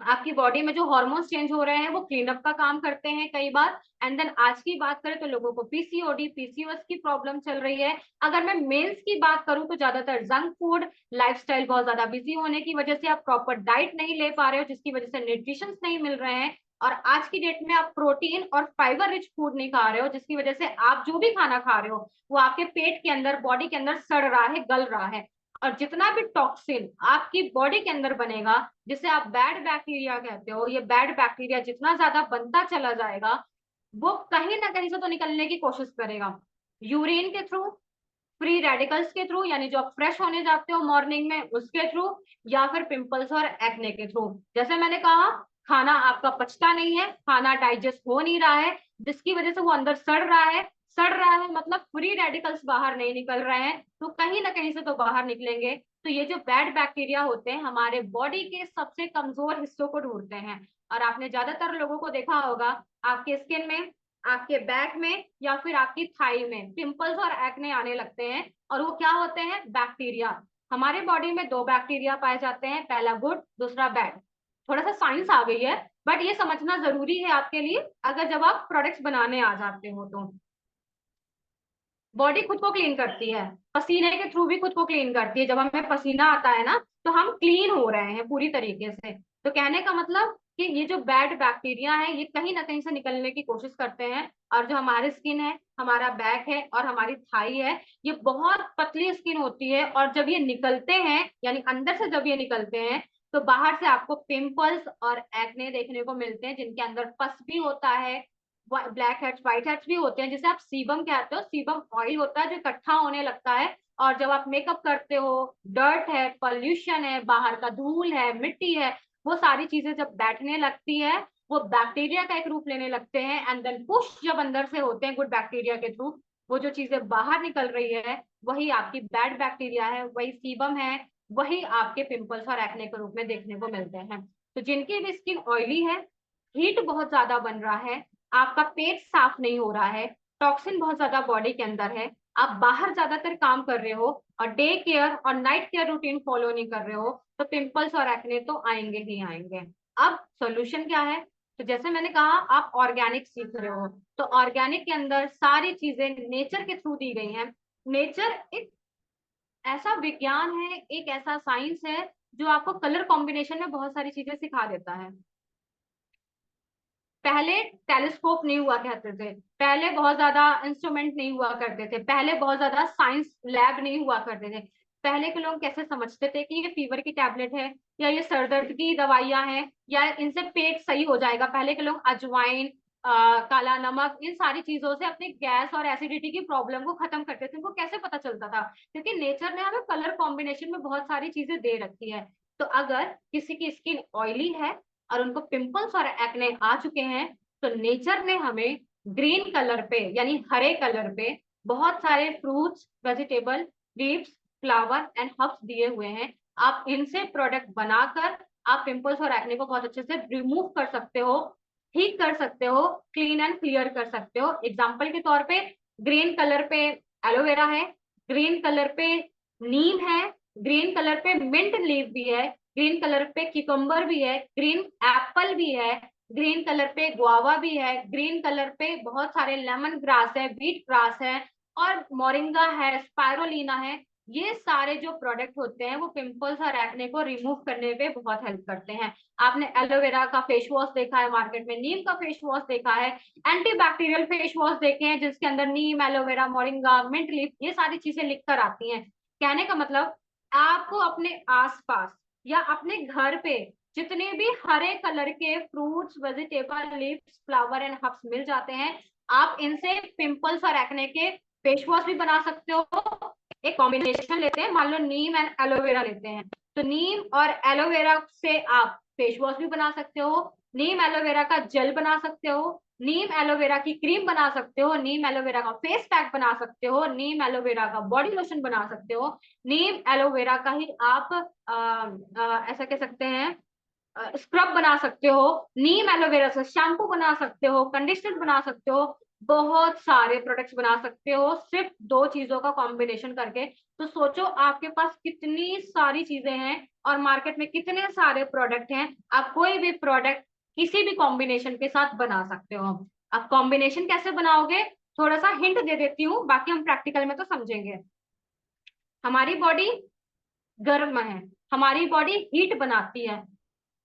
आपकी बॉडी में जो हार्मोन्स चेंज हो रहे हैं वो क्लीन अप का काम करते हैं कई बार। एंड देन आज की बात करें तो लोगों को पीसीओडी, पीसीओएस की प्रॉब्लम चल रही है। अगर मैं मेल्स की बात करूं तो ज्यादातर जंक फूड, लाइफस्टाइल बहुत ज्यादा बिजी होने की वजह से आप प्रॉपर डाइट नहीं ले पा रहे हो, जिसकी वजह से न्यूट्रिशन नहीं मिल रहे हैं, और आज की डेट में आप प्रोटीन और फाइबर रिच फूड नहीं खा रहे हो, जिसकी वजह से आप जो भी खाना खा रहे हो वो आपके पेट के अंदर, बॉडी के अंदर सड़ रहा है, गल रहा है। और जितना भी टॉक्सिन आपकी बॉडी के अंदर बनेगा, जिसे आप बैड बैक्टीरिया कहते हो, ये बैड बैक्टीरिया जितना ज्यादा बनता चला जाएगा, वो कहीं ना कहीं से तो निकलने की कोशिश करेगा, यूरिन के थ्रू, फ्री रेडिकल्स के थ्रू, यानी जो आप फ्रेश होने जाते हो मॉर्निंग में उसके थ्रू, या फिर पिंपल्स और एक्ने के थ्रू। जैसे मैंने कहा, खाना आपका पचता नहीं है, खाना डाइजेस्ट हो नहीं रहा है, जिसकी वजह से वो अंदर सड़ रहा है। सड़ रहा है मतलब फ्री रेडिकल्स बाहर नहीं निकल रहे हैं, तो कहीं ना कहीं से तो बाहर निकलेंगे। तो ये जो बैड बैक्टीरिया होते हैं हमारे बॉडी के सबसे कमजोर हिस्सों को ढूंढते हैं, और आपने ज्यादातर लोगों को देखा होगा आपके स्किन में, आपके बैक में, या फिर आपकी थाई में पिंपल्स और एक्ने आने लगते हैं, और वो क्या होते हैं? बैक्टीरिया। हमारे बॉडी में 2 बैक्टीरिया पाए जाते हैं, पहला गुड, दूसरा बैड। थोड़ा सा साइंस आ गई है, बट ये समझना जरूरी है आपके लिए अगर जब आप प्रोडक्ट्स बनाने आ जाते हो तो। बॉडी खुद को क्लीन करती है, पसीने के थ्रू भी खुद को क्लीन करती है। जब हमें पसीना आता है ना, तो हम क्लीन हो रहे हैं पूरी तरीके से। तो कहने का मतलब कि ये जो बैड बैक्टीरिया है ये कहीं ना कहीं से निकलने की कोशिश करते हैं, और जो हमारी स्किन है, हमारा बैक है और हमारी थाई है, ये बहुत पतली स्किन होती है, और जब ये निकलते हैं यानी अंदर से जब ये निकलते हैं तो बाहर से आपको पिंपल्स और एक्ने देखने को मिलते हैं, जिनके अंदर पस भी होता है, ब्लैक हेड्स व्हाइट हेड्स भी होते हैं, जिसे आप सीबम कहते हो। सीबम ऑयल होता है जो इकट्ठा होने लगता है, और जब आप मेकअप करते हो, डर्ट है, पॉल्यूशन है, बाहर का धूल है, मिट्टी है, वो सारी चीजें जब बैठने लगती है वो बैक्टीरिया का एक रूप लेने लगते हैं, एंड देन पुश जब अंदर से होते हैं गुड बैक्टीरिया के थ्रू, वो जो चीजें बाहर निकल रही है वही आपकी बैड बैक्टीरिया है, वही सीबम है, वही आपके पिंपल्स और एक्ने के रूप में देखने को मिलते हैं। तो जिनकी भी स्किन ऑयली है, हीट बहुत ज्यादा बन रहा है, आपका पेट साफ नहीं हो रहा है, टॉक्सिन बहुत ज्यादा बॉडी के अंदर है, आप बाहर ज्यादातर काम कर रहे हो और डे केयर और नाइट केयर रूटीन फॉलो नहीं कर रहे हो, तो पिंपल्स और एक्ने तो आएंगे ही आएंगे। अब सॉल्यूशन क्या है? तो जैसे मैंने कहा, आप ऑर्गेनिक सीख रहे हो, तो ऑर्गेनिक के अंदर सारी चीजें नेचर के थ्रू दी गई हैं। नेचर एक ऐसा विज्ञान है, एक ऐसा साइंस है जो आपको कलर कॉम्बिनेशन में बहुत सारी चीजें सिखा देता है। पहले टेलीस्कोप नहीं हुआ करते थे, पहले बहुत ज्यादा इंस्ट्रूमेंट नहीं हुआ करते थे, पहले बहुत ज्यादा साइंस लैब नहीं हुआ करते थे। पहले के लोग कैसे समझते थे कि ये फीवर की टैबलेट है, या ये सर दर्द की दवाइयां हैं, या इनसे पेट सही हो जाएगा। पहले के लोग अजवाइन, काला नमक, इन सारी चीजों से अपनी गैस और एसिडिटी की प्रॉब्लम को खत्म करते थे। उनको कैसे पता चलता था? क्योंकि नेचर ने हमें कलर कॉम्बिनेशन में बहुत सारी चीजें दे रखी है। तो अगर किसी की स्किन ऑयली है और उनको पिंपल्स और एक्ने आ चुके हैं, तो नेचर ने हमें ग्रीन कलर पे यानी हरे कलर पे बहुत सारे fruits, vegetable, leaves, flower and herbs दिए हुए हैं। आप इनसे प्रोडक्ट बनाकर आप पिंपल्स और एक्ने को बहुत अच्छे से रिमूव कर सकते हो, ठीक कर सकते हो, क्लीन एंड क्लियर कर सकते हो। एग्जाम्पल के तौर पे ग्रीन कलर पे एलोवेरा है, ग्रीन कलर पे नीम है, ग्रीन कलर पे मिंट लीव भी है, ग्रीन कलर पे किकम्बर भी है, ग्रीन एप्पल भी है, ग्रीन कलर पे गुआवा भी है, ग्रीन कलर पे बहुत सारे लेमन ग्रास है, बीट ग्रास है, और मोरिंगा है, स्पायरोलिना है। ये सारे जो प्रोडक्ट होते हैं वो पिंपल्स और एक्ने को रिमूव करने पे बहुत हेल्प करते हैं। आपने एलोवेरा का फेस वॉश देखा है मार्केट में, नीम का फेस वॉश देखा है, एंटीबैक्टीरियल फेस वॉश देखे हैं जिसके अंदर नीम, एलोवेरा, मोरिंगा, मिंट लीफ, ये सारी चीजें लिख कर आती हैं। कहने का मतलब, आपको अपने आसपास या अपने घर पे जितने भी हरे कलर के fruits, vegetable, leaves, flower and herbs मिल जाते हैं, आप इनसे पिंपल्स और एक्ने के फेस वॉश भी बना सकते हो। एक कॉम्बिनेशन लेते हैं, मान लो नीम एंड एलोवेरा लेते हैं, तो नीम और एलोवेरा से आप फेस वॉश भी बना सकते हो, नीम एलोवेरा का जेल बना सकते हो, नीम एलोवेरा की क्रीम बना सकते हो, नीम एलोवेरा का फेस पैक बना सकते हो, नीम एलोवेरा का बॉडी लोशन बना सकते हो, नीम एलोवेरा का ही आप ऐसा कह सकते हैं स्क्रब बना सकते हो, नीम एलोवेरा से शैम्पू बना सकते हो, कंडीशनर बना सकते हो, बहुत सारे प्रोडक्ट्स बना सकते हो सिर्फ दो चीजों का कॉम्बिनेशन करके। तो सोचो आपके पास कितनी सारी चीजें हैं और मार्केट में कितने सारे प्रोडक्ट हैं, आप कोई भी प्रोडक्ट किसी भी कॉम्बिनेशन के साथ बना सकते हो। अब कॉम्बिनेशन कैसे बनाओगे, थोड़ा सा हिंट दे देती हूँ, बाकी हम प्रैक्टिकल में तो समझेंगे। हमारी बॉडी गर्म है, हमारी बॉडी हीट बनाती है,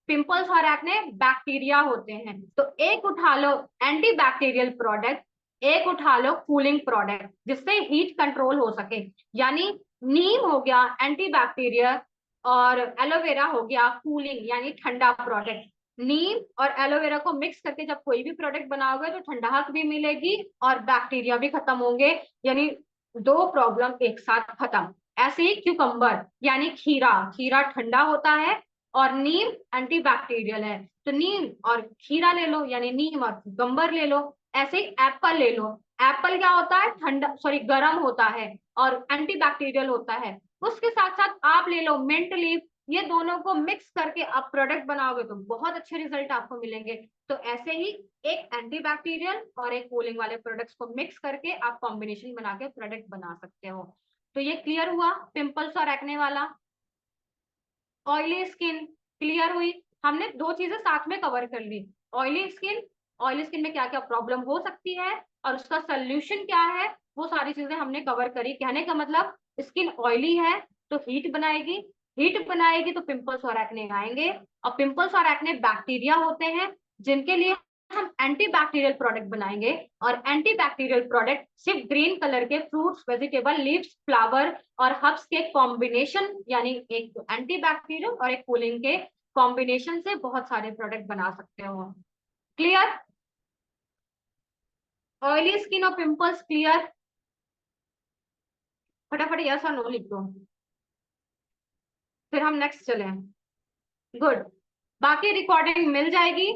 पिंपल्स और एक्ने बैक्टीरिया होते हैं, तो एक उठा लो एंटी बैक्टीरियल प्रोडक्ट, एक उठा लो कूलिंग प्रोडक्ट जिससे हीट कंट्रोल हो सके। यानी नीम हो गया एंटी बैक्टीरियल, और एलोवेरा हो गया कूलिंग यानी ठंडा प्रोडक्ट। नीम और एलोवेरा को मिक्स करके जब कोई भी प्रोडक्ट बनाओगे तो ठंडक भी मिलेगी और बैक्टीरिया भी खत्म होंगे, यानी दो प्रॉब्लम एक साथ खत्म। ऐसे ही क्यूकम्बर यानी खीरा, खीरा ठंडा होता है और नीम एंटीबैक्टीरियल है, तो नीम और खीरा ले लो, यानी नीम और गंबर ले लो। ऐसे ही एप्पल ले लो, एप्पल क्या होता है, ठंडा सॉरी गर्म होता है और एंटीबैक्टीरियल होता है। उसके साथ साथ आप ले लो मिंट लीफ, ये दोनों को मिक्स करके आप प्रोडक्ट बनाओगे तो बहुत अच्छे रिजल्ट आपको मिलेंगे। तो ऐसे ही एक एंटीबैक्टीरियल और एक कूलिंग वाले प्रोडक्ट्स को मिक्स करके आप कॉम्बिनेशन बना के प्रोडक्ट बना सकते हो। तो ये क्लियर हुआ पिंपल्स और एक्ने वाला। ऑयली स्किन क्लियर हुई, हमने दो चीजें साथ में कवर कर ली। ऑयली स्किन, ऑयली स्किन में क्या क्या प्रॉब्लम हो सकती है और उसका सोल्यूशन क्या है, वो सारी चीजें हमने कवर करी। कहने का मतलब, स्किन ऑयली है तो हीट बनाएगी, हीट बनाएगी तो पिंपल्स और एक्ने आएंगे, और पिंपल्स और एक्ने बैक्टीरिया होते हैं जिनके लिए हम एंटी बैक्टीरियल प्रोडक्ट बनाएंगे। और एंटी बैक्टीरियल प्रोडक्ट सिर्फ ग्रीन कलर के फ्रूट्स, वेजिटेबल, लीव्स, फ्लावर और हर्ब्स के कॉम्बिनेशन, यानी एक एंटी बैक्टीरियल और एक कूलिंग के कॉम्बिनेशन से बहुत सारे प्रोडक्ट बना सकते हो। क्लियर? ऑयली स्किन और पिंपल्स क्लियर? फटाफट यस और नो लिख दो, फिर हम नेक्स्ट चलें। गुड। बाकी रिकॉर्डिंग मिल जाएगी,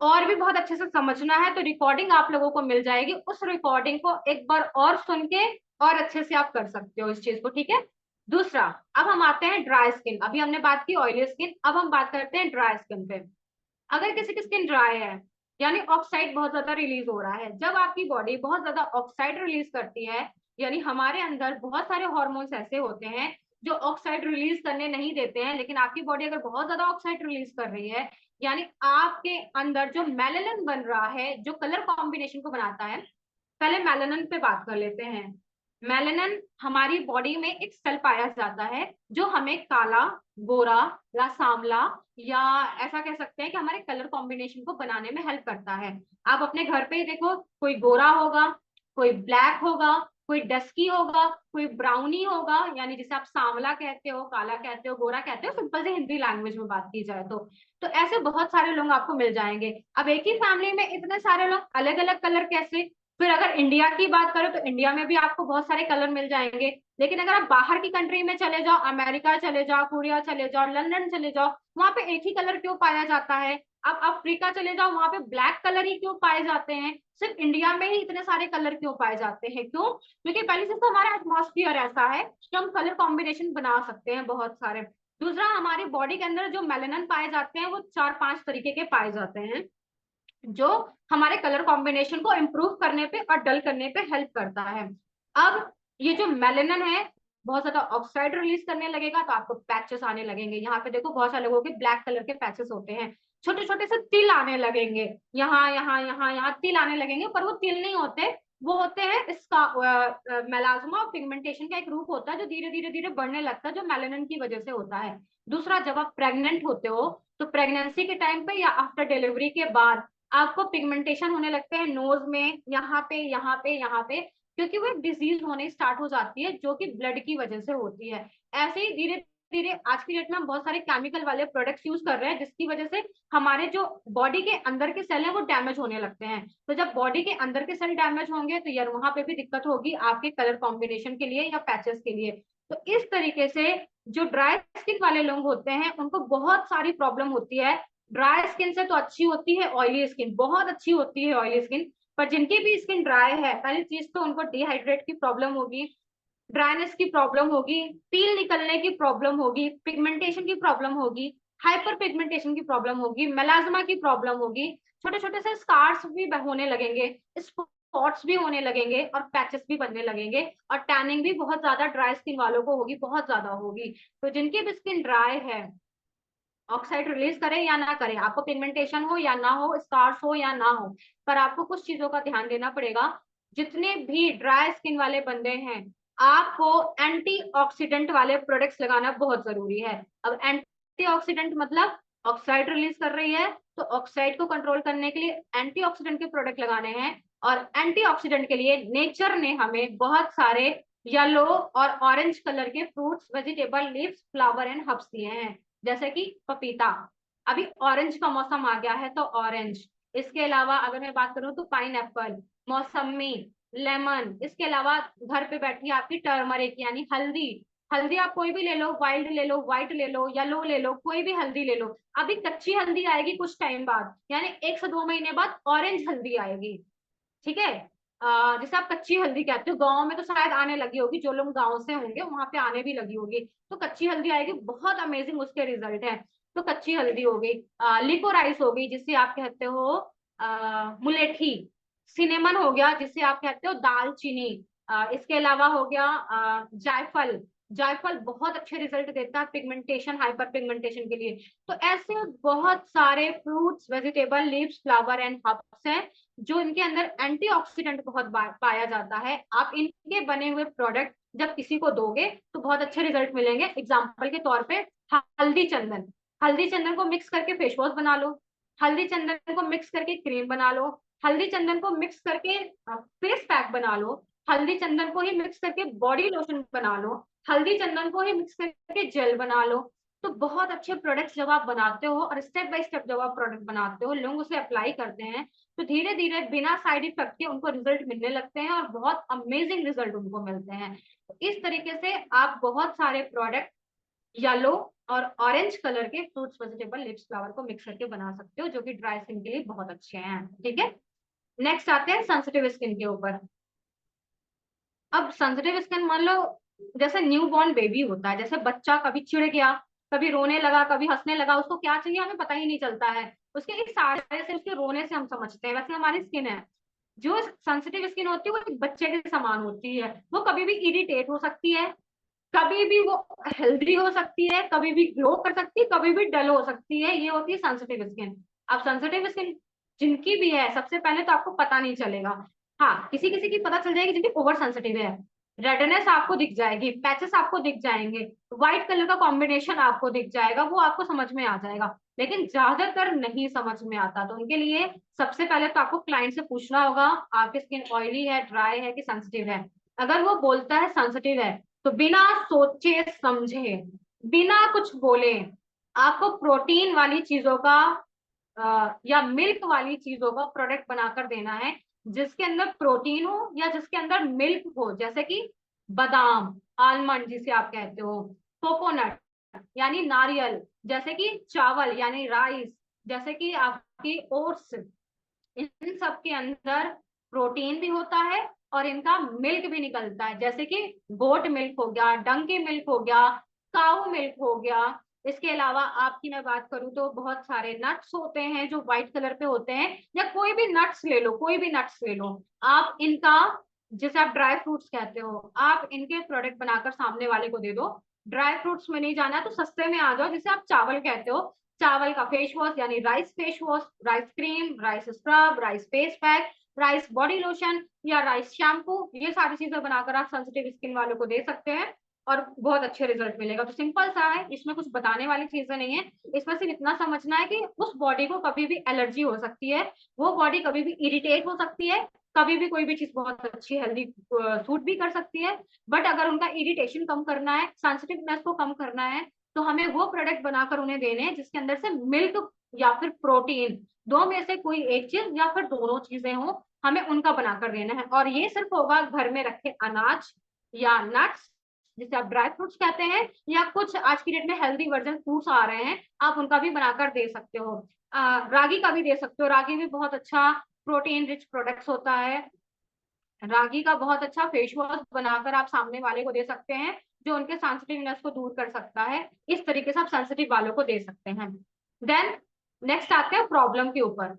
और भी बहुत अच्छे से समझना है तो रिकॉर्डिंग आप लोगों को मिल जाएगी, उस रिकॉर्डिंग को एक बार और सुन के और अच्छे से आप कर सकते हो इस चीज को, ठीक है। दूसरा, अब हम आते हैं ड्राई स्किन। अभी हमने बात की ऑयली स्किन, अब हम बात करते हैं ड्राई स्किन पे। अगर किसी की स्किन ड्राई है, यानी ऑक्साइड बहुत ज्यादा रिलीज हो रहा है, जब आपकी बॉडी बहुत ज्यादा ऑक्साइड रिलीज करती है, यानी हमारे अंदर बहुत सारे हॉर्मोन्स ऐसे होते हैं जो ऑक्साइड रिलीज करने नहीं देते हैं, लेकिन आपकी बॉडी अगर बहुत ज्यादा ऑक्साइड रिलीज कर रही है, यानी आपके अंदर जो मेलानिन बन रहा है, जो कलर कॉम्बिनेशन को बनाता है। पहले मेलानिन पे बात कर लेते हैं। मेलानिन हमारी बॉडी में एक सेल पाया जाता है जो हमें काला, गोरा या सांवला, या ऐसा कह सकते हैं कि हमारे कलर कॉम्बिनेशन को बनाने में हेल्प करता है। आप अपने घर पे ही देखो, कोई गोरा होगा, कोई ब्लैक होगा, कोई डस्की होगा, कोई ब्राउनी होगा, यानी जिसे आप सांवला कहते हो, काला कहते हो, गोरा कहते हो, सिंपल से हिंदी लैंग्वेज में बात की जाए तो ऐसे बहुत सारे लोग आपको मिल जाएंगे। अब एक ही फैमिली में इतने सारे लोग अलग अलग कलर कैसे? फिर अगर इंडिया की बात करें तो इंडिया में भी आपको बहुत सारे कलर मिल जाएंगे, लेकिन अगर आप बाहर की कंट्री में चले जाओ, अमेरिका चले जाओ, कोरिया चले जाओ, लंदन चले जाओ, वहां पे एक ही कलर क्यों पाया जाता है? आप अफ्रीका चले जाओ, वहां पे ब्लैक कलर ही क्यों पाए जाते हैं? सिर्फ इंडिया में ही इतने सारे कलर क्यों पाए जाते हैं? क्यों? क्योंकि पहली चीज तो हमारा एटमॉस्फेयर ऐसा है कि हम कलर कॉम्बिनेशन बना सकते हैं बहुत सारे। दूसरा, हमारी बॉडी के अंदर जो मेलानिन पाए जाते हैं वो 4-5 तरीके के पाए जाते हैं, जो हमारे कलर कॉम्बिनेशन को इम्प्रूव करने पे और डल करने पे हेल्प करता है। अब ये जो मेलानिन है बहुत ज्यादा ऑक्साइड रिलीज करने लगेगा तो आपको पैचेस आने लगेंगे। यहाँ पे देखो बहुत सारे लोगों के ब्लैक कलर के पैचेस होते हैं, छोटे छोटे से तिल आने लगेंगे, यहाँ यहाँ यहाँ यहाँ तिल आने लगेंगे, पर वो तिल नहीं होते, वो होते हैं इसका मेलाज्मा पिगमेंटेशन का एक रूप होता है जो धीरे धीरे धीरे बढ़ने लगता है, जो मेलानिन की वजह से होता है। दूसरा, जब आप प्रेग्नेंट होते हो तो प्रेगनेंसी के टाइम पे या आफ्टर डिलीवरी के बाद आपको पिगमेंटेशन होने लगते हैं नोज में, यहाँ पे यहाँ पे यहाँ पे, क्योंकि वो एक डिजीज होने स्टार्ट हो जाती है जो कि ब्लड की वजह से होती है। ऐसे ही धीरे धीरे आज की डेट में हम बहुत सारे केमिकल वाले प्रोडक्ट्स यूज कर रहे हैं जिसकी वजह से हमारे जो बॉडी के अंदर के सेल है वो डैमेज होने लगते हैं। तो जब बॉडी के अंदर के सेल डैमेज होंगे तो यार वहां पे भी दिक्कत होगी आपके कलर कॉम्बिनेशन के लिए या पैचेस के लिए। तो इस तरीके से जो ड्राई स्किन वाले लोग होते हैं उनको बहुत सारी प्रॉब्लम होती है। ड्राई स्किन से तो अच्छी होती है ऑयली स्किन, बहुत अच्छी होती है ऑयली स्किन, पर जिनकी भी स्किन ड्राई है, पहली चीज तो उनको डिहाइड्रेट की प्रॉब्लम होगी, ड्राइनेस की प्रॉब्लम होगी, पील निकलने की प्रॉब्लम होगी, पिगमेंटेशन की प्रॉब्लम होगी, हाइपर पिगमेंटेशन की प्रॉब्लम होगी, मेलाज्मा की प्रॉब्लम होगी, छोटे छोटे से स्कार्स भी होने लगेंगे, स्पॉट्स भी होने लगेंगे और पैचेस भी बनने लगेंगे, और टैनिंग भी बहुत ज्यादा ड्राई स्किन वालों को होगी, बहुत ज्यादा होगी। तो जिनकी भी स्किन ड्राई है, ऑक्साइड रिलीज करे या ना करे, आपको पिगमेंटेशन हो या ना हो, स्कार्स हो या ना हो, पर आपको कुछ चीजों का ध्यान देना पड़ेगा। जितने भी ड्राई स्किन वाले बंदे हैं, आपको एंटीऑक्सीडेंट वाले प्रोडक्ट्स लगाना बहुत जरूरी है। अब एंटीऑक्सीडेंट मतलब ऑक्साइड रिलीज कर रही है, तो ऑक्साइड को कंट्रोल करने के लिए एंटीऑक्सीडेंट के प्रोडक्ट लगाने हैं। और एंटीऑक्सीडेंट के लिए नेचर ने हमें बहुत सारे येलो और ऑरेंज कलर के fruits, vegetable, leaves, flower and herbs दिए हैं, जैसे कि पपीता, अभी ऑरेंज का मौसम आ गया है तो ऑरेंज। इसके अलावा अगर मैं बात करूं तो पाइन एप्पल, मौसमी, लेमन। इसके अलावा घर पे बैठी आपकी टर्मरिक यानी हल्दी, हल्दी आप कोई भी ले लो, वाइल्ड ले लो, व्हाइट ले लो, येलो ले लो, कोई भी हल्दी ले लो। अभी कच्ची हल्दी आएगी कुछ टाइम बाद, यानी 1 से 2 महीने बाद ऑरेंज हल्दी आएगी, ठीक है। जैसे आप कच्ची हल्दी कहते हो, गाँव में तो शायद आने लगी होगी, जो लोग गाँव से होंगे वहां पे आने भी लगी होगी, तो कच्ची हल्दी आएगी, बहुत अमेजिंग उसके रिजल्ट है। तो कच्ची हल्दी हो गई, लिकोराइस हो गई जिसे आप कहते हो मुलेठी, सिनेमन हो गया जिसे आप कहते हो दालचीनी, इसके अलावा हो गया जायफल। जायफल बहुत अच्छे रिजल्ट देता है पिगमेंटेशन, हाइपर पिगमेंटेशन के लिए। तो ऐसे बहुत सारे fruits, vegetable, leaves, flower and herbs हैं जो इनके अंदर एंटीऑक्सीडेंट बहुत पाया जाता है। आप इनके बने हुए प्रोडक्ट जब किसी को दोगे तो बहुत अच्छे रिजल्ट मिलेंगे। एग्जाम्पल के तौर पे हल्दी चंदन, हल्दी चंदन को मिक्स करके फेस वॉश बना लो, हल्दी चंदन को मिक्स करके क्रीम बना लो, हल्दी चंदन को मिक्स करके फेस पैक बना लो, हल्दी चंदन को ही मिक्स करके बॉडी लोशन बना लो, हल्दी चंदन को ही मिक्स करके जेल बना लो। तो बहुत अच्छे प्रोडक्ट्स जब आप बनाते हो और स्टेप बाय स्टेप जब आप प्रोडक्ट बनाते हो, लोग उसे अप्लाई करते हैं, तो धीरे धीरे बिना साइड इफेक्ट के उनको रिजल्ट मिलने लगते हैं और बहुत अमेजिंग रिजल्ट उनको मिलते हैं। तो इस तरीके से आप बहुत सारे प्रोडक्ट येलो और ऑरेंज कलर के फ्रूट्स वेजिटेबल लिप्स फ्लावर को मिक्स करके बना सकते हो, जो कि ड्राई स्किन के लिए बहुत अच्छे हैं। ठीक है, नेक्स्ट आते हैं सेंसिटिव स्किन के ऊपर। अब सेंसिटिव स्किन मान लो जैसे न्यू बॉर्न बेबी होता है, जैसे बच्चा कभी चिढ़ गया, कभी रोने लगा, कभी हंसने लगा, उसको क्या चाहिए हमें पता ही नहीं चलता है, उसके इशारे से, उसके रोने से हम समझते हैं। वैसे हमारी स्किन है, जो सेंसिटिव स्किन होती है वो एक बच्चे के समान होती है। वो कभी भी इरिटेट हो सकती है, कभी भी वो हेल्दी हो सकती है, कभी भी ग्लो कर सकती है, कभी भी डल हो सकती है। ये होती है सेंसिटिव स्किन। अब सेंसिटिव स्किन जिनकी भी है, सबसे पहले तो आपको पता नहीं चलेगा। हाँ, किसी किसी की पता चल जाएगी जिनकी ओवर सेंसिटिव है, रेडनेस आपको दिख जाएगी, पैचेस आपको दिख जाएंगे, व्हाइट कलर का कॉम्बिनेशन आपको दिख जाएगा, वो आपको समझ में आ जाएगा। लेकिन ज्यादातर नहीं समझ में आता, तो उनके लिए सबसे पहले तो आपको क्लाइंट से पूछना होगा आपकी स्किन ऑयली है, ड्राई है कि सेंसिटिव है। अगर वो बोलता है सेंसिटिव है, तो बिना सोचे समझे, बिना कुछ बोले, आपको प्रोटीन वाली चीजों का या मिल्क वाली चीजों का प्रोडक्ट बनाकर देना है, जिसके अंदर प्रोटीन हो या जिसके अंदर मिल्क हो, जैसे कि बादाम, आलमंड जिसे आप कहते हो, कोकोनट यानी नारियल, जैसे कि चावल यानी राइस, जैसे कि आपकी ओट्स। इन सब के अंदर प्रोटीन भी होता है और इनका मिल्क भी निकलता है, जैसे कि गोट मिल्क हो गया, डंकी मिल्क हो गया, काऊ मिल्क हो गया। इसके अलावा आपकी मैं बात करूं तो बहुत सारे नट्स होते हैं जो व्हाइट कलर पे होते हैं, या कोई भी नट्स ले लो, कोई भी नट्स ले लो आप इनका, जिसे आप ड्राई फ्रूट्स कहते हो, आप इनके प्रोडक्ट बनाकर सामने वाले को दे दो। ड्राई फ्रूट्स में नहीं जाना तो सस्ते में आ जाओ, जिसे आप चावल कहते हो, चावल का फेस वॉश यानी rice face wash, rice cream, rice scrub, rice face pack, rice body lotion या राइस शैम्पू, ये सारी चीजें बनाकर आप सेंसिटिव स्किन वालों को दे सकते हैं और बहुत अच्छे रिजल्ट मिलेगा। तो सिंपल सा है, इसमें कुछ बताने वाली चीजें नहीं है। इसमें सिर्फ इतना समझना है कि उस बॉडी को कभी भी एलर्जी हो सकती है, वो बॉडी कभी भी इरिटेट हो सकती है, कभी भी कोई भी चीज बहुत अच्छी हेल्दी सूट भी कर सकती है। बट अगर उनका इरिटेशन कम करना है, सेंसिटिवनेस को कम करना है, तो हमें वो प्रोडक्ट बनाकर उन्हें देने हैं जिसके अंदर से मिल्क या फिर प्रोटीन, दो में से कोई एक चीज या फिर दोनों चीजें हो, हमें उनका बनाकर देना है। और ये सिर्फ होगा घर में रखे अनाज या नट्स, जिसे आप ड्राई फ्रूट्स कहते हैं, या कुछ आज की डेट में हेल्दी वर्जन फ्रूट्स आ रहे हैं, आप उनका भी बनाकर दे सकते हो। रागी का भी दे सकते हो, रागी भी बहुत अच्छा प्रोटीन रिच प्रोडक्ट्स होता है। रागी का बहुत अच्छा फेस वॉश बनाकर आप सामने वाले को दे सकते हैं, जो उनके सेंसिटिवनेस को दूर कर सकता है। इस तरीके से आप सेंसिटिव वालों को दे सकते हैं। देन नेक्स्ट आते हैं प्रॉब्लम के ऊपर।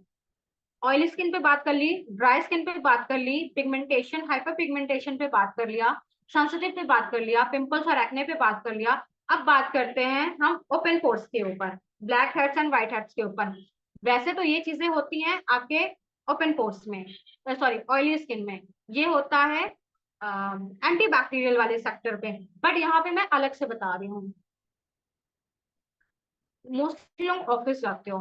ऑयली स्किन पे बात कर ली, ड्राई स्किन पे बात कर ली, पिगमेंटेशन, हाइपर पिगमेंटेशन पे बात कर लिया, सेंसिटिव पे बात कर लिया, पिंपल्स और एक्ने पे बात कर लिया। अब बात करते हैं हम ओपन पोर्स के ऊपर, black heads and white heads के ऊपर। वैसे तो ये चीजें होती हैं आपके ओपन पोर्स में, सॉरी ऑयली स्किन में, ये होता है एंटी बैक्टीरियल वाले सेक्टर पे, बट यहाँ पे मैं अलग से बता रही हूँ। मोस्टली लोग ऑफिस जाते हो,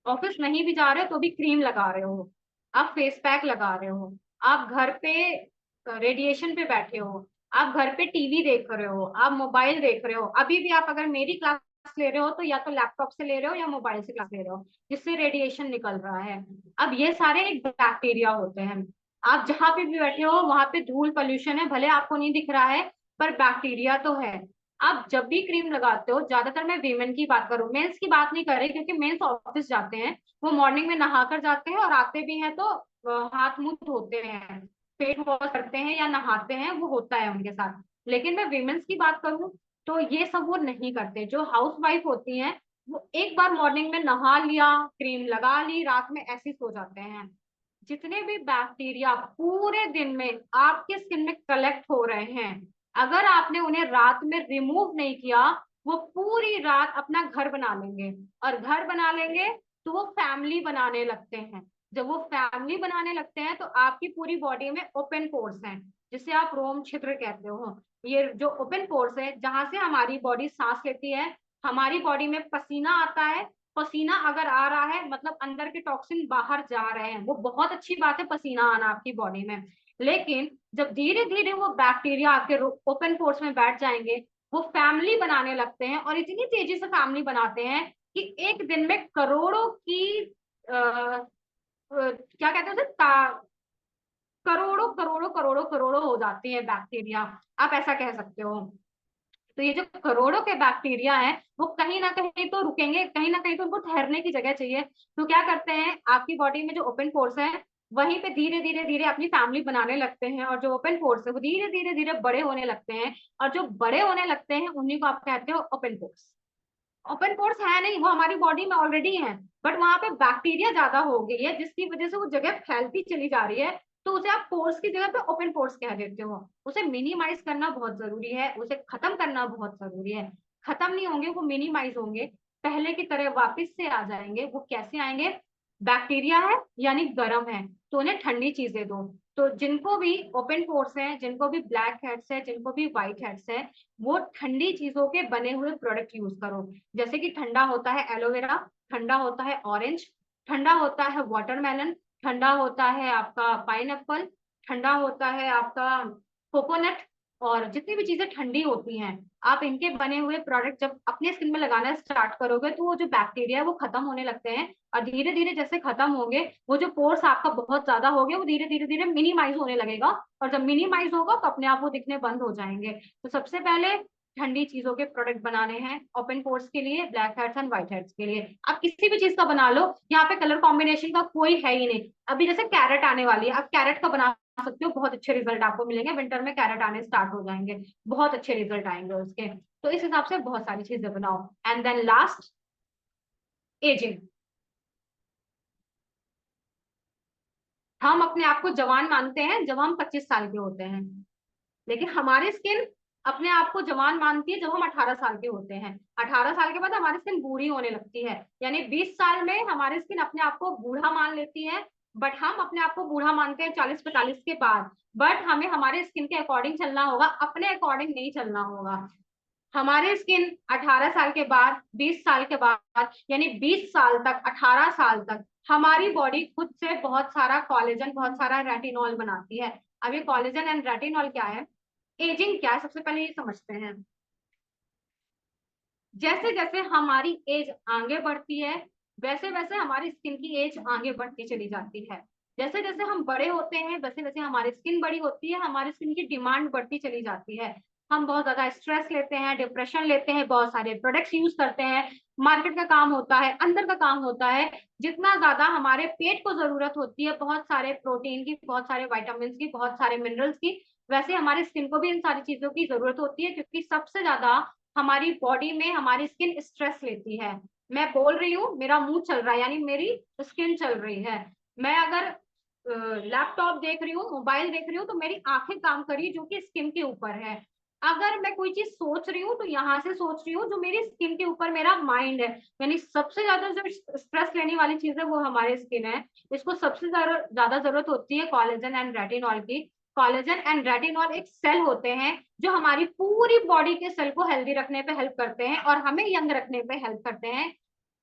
ऑफिस नहीं भी जा रहे हो तो भी क्रीम लगा रहे हो, आप फेस पैक लगा रहे हो, आप घर पे रेडिएशन पे बैठे हो, आप घर पे टीवी देख रहे हो, आप मोबाइल देख रहे हो। अभी भी आप अगर मेरी क्लास ले रहे हो तो या तो लैपटॉप से ले रहे हो या मोबाइल से क्लास ले रहे हो, जिससे रेडिएशन निकल रहा है। अब ये सारे एक बैक्टीरिया होते हैं। आप जहां पे भी बैठे हो वहां पे धूल पॉल्यूशन है, भले आपको नहीं दिख रहा है, पर बैक्टीरिया तो है। आप जब भी क्रीम लगाते हो, ज्यादातर मैं वीमेन की बात करूं, मेंस की बात नहीं कर रही, क्योंकि मेंस ऑफिस जाते हैं, वो मॉर्निंग में नहाकर जाते हैं और आते भी हैं तो हाथ मुंह धोते हैं, फेस वॉश करते हैं या नहाते हैं, वो होता है उनके साथ। लेकिन मैं वीमेंस की बात करूं तो ये सब वो नहीं करते। जो हाउस वाइफ होती हैं, वो एक बार मॉर्निंग में नहा लिया, क्रीम लगा ली, रात में ऐसे सो जाते हैं। जितने भी बैक्टीरिया पूरे दिन में आपके स्किन में कलेक्ट हो रहे हैं, अगर आपने उन्हें रात में रिमूव नहीं किया, वो पूरी रात अपना घर बना लेंगे, और घर बना लेंगे तो वो फैमिली बनाने लगते हैं। जब वो फैमिली बनाने लगते हैं तो आपकी पूरी बॉडी में ओपन पोर्स हैं, जिसे आप रोम छिद्र कहते हो। ये जो ओपन पोर्स है, जहां से हमारी बॉडी सांस लेती है, हमारी बॉडी में पसीना आता है। पसीना अगर आ रहा है मतलब अंदर के टॉक्सिन बाहर जा रहे हैं, वो बहुत अच्छी बात है पसीना आना आपकी बॉडी में। लेकिन जब धीरे धीरे वो बैक्टीरिया आपके ओपन पोर्स में बैठ जाएंगे, वो फैमिली बनाने लगते हैं, और इतनी तेजी से फैमिली बनाते हैं कि एक दिन में करोड़ों की क्या कहते हैं उसे, करोड़ों करोड़ों करोड़ों करोड़ों हो जाती है बैक्टीरिया, आप ऐसा कह सकते हो। तो ये जो करोड़ों के बैक्टीरिया हैं, वो कहीं ना कहीं तो रुकेंगे, कहीं ना कहीं तो उनको ठहरने की जगह चाहिए। तो क्या करते हैं, आपकी बॉडी में जो ओपन पोर्स है, वहीं पे धीरे धीरे धीरे अपनी फैमिली बनाने लगते हैं, और जो ओपन पोर्स है वो धीरे धीरे धीरे बड़े होने लगते हैं, और जो बड़े होने लगते हैं उन्हीं को आप कहते हो ओपन पोर्स। ओपन पोर्स है नहीं, वो हमारी बॉडी में ऑलरेडी है, बट वहां पे बैक्टीरिया ज्यादा हो गई है, जिसकी वजह से वो जगह फैलती चली जा रही है। तो उसे आप पोर्स की जगह पे ओपन पोर्स कह देते हो। उसे मिनिमाइज करना बहुत जरूरी है, उसे खत्म करना बहुत जरूरी है। खत्म नहीं होंगे, वो मिनिमाइज होंगे, पहले की तरह वापस से आ जाएंगे। वो कैसे आएंगे, बैक्टीरिया है यानी गर्म है, तो उन्हें ठंडी चीजें दो। तो जिनको भी ओपन पोर्स है, जिनको भी ब्लैक हेड्स है, जिनको भी व्हाइट हेड्स है, वो ठंडी चीजों के बने हुए प्रोडक्ट यूज करो। जैसे कि ठंडा होता है एलोवेरा, ठंडा होता है ऑरेंज, ठंडा होता है वाटरमेलन, ठंडा होता है आपका पाइनएप्पल, ठंडा होता है आपका कोकोनट। और जितनी भी चीजें ठंडी होती हैं, आप इनके बने हुए प्रोडक्ट जब अपने स्किन में लगाना स्टार्ट करोगे, तो वो जो बैक्टीरिया है वो खत्म होने लगते हैं। और धीरे धीरे जैसे खत्म होंगे, वो जो पोर्स आपका बहुत ज्यादा हो गया, वो धीरे धीरे धीरे मिनिमाइज होने लगेगा। और जब मिनिमाइज होगा तो अपने आप वो दिखने बंद हो जाएंगे। तो सबसे पहले ठंडी चीजों के प्रोडक्ट बनाने हैं ओपन पोर्स के लिए, black heads and white heads के लिए। आप किसी भी चीज का बना लो, यहाँ पे कलर कॉम्बिनेशन का कोई है ही नहीं। अभी जैसे कैरेट आने वाली है, आप कैरेट का बना सकते हो, बहुत अच्छे रिजल्ट आपको मिलेंगे। विंटर में कैरेट आने स्टार्ट हो जाएंगे, बहुत अच्छे रिजल्ट आएंगे उसके। तो इस हिसाब से बहुत सारी चीजें बनाओ। And then last, ageing. हम अपने आप को जवान मानते हैं जब हम 25 साल के होते हैं, लेकिन हमारी स्किन अपने आप को जवान मानती है जब हम 18 साल के होते हैं। 18 साल के बाद हमारी स्किन बूढ़ी होने लगती है, यानी 20 साल में हमारी स्किन अपने आप को बूढ़ा मान लेती है। बट हम अपने आप को बूढ़ा मानते हैं 40-45 के बाद। बट हमें हमारे स्किन के अकॉर्डिंग चलना होगा, अपने अकॉर्डिंग नहीं चलना होगा। हमारी स्किन 18 साल के बाद, 20 साल के बाद, यानी 20 साल तक, 18 साल तक हमारी बॉडी खुद से बहुत सारा कॉलेजन, बहुत सारा रेटिनॉल बनाती है। अब ये कॉलेजन एंड रेटिनॉल क्या है, एजिंग क्या है, सबसे पहले ये समझते हैं। जैसे जैसे हमारी एज आगे बढ़ती है, वैसे वैसे हमारी स्किन की एज आगे बढ़ती चली जाती है। जैसे जैसे हम बड़े होते हैं, वैसे वैसे हमारी स्किन बड़ी होती है, हमारी स्किन की डिमांड बढ़ती चली जाती है। हम बहुत ज्यादा स्ट्रेस लेते हैं, डिप्रेशन लेते हैं, बहुत सारे प्रोडक्ट्स यूज करते हैं, मार्केट का काम होता है, अंदर का काम होता है। जितना ज्यादा हमारे पेट को जरूरत होती है बहुत सारे प्रोटीन की, बहुत सारे वाइटामिन की, बहुत सारे मिनरल्स की, वैसे हमारी स्किन को भी इन सारी चीजों की जरूरत होती है। क्योंकि सबसे ज्यादा हमारी बॉडी में हमारी स्किन स्ट्रेस लेती है। मैं बोल रही हूँ, मेरा मुंह चल रहा है, यानी मेरी स्किन चल रही है। मैं अगर लैपटॉप देख रही हूँ, मोबाइल देख रही हूँ, तो मेरी आंखें काम करी, जो कि स्किन के ऊपर है। अगर मैं कोई चीज सोच रही हूँ, तो यहाँ से सोच रही हूँ, जो मेरी स्किन के ऊपर मेरा माइंड है। यानी सबसे ज्यादा जो स्ट्रेस लेने वाली चीज है वो हमारी स्किन है। इसको सबसे ज्यादा जरूरत होती है कोलेजन एंड रेटिनॉल की। कोलेजन एंड रेटिनॉल एक सेल होते हैं जो हमारी पूरी बॉडी के सेल को हेल्दी रखने पे हेल्प करते हैं, और हमें यंग रखने पे हेल्प करते हैं,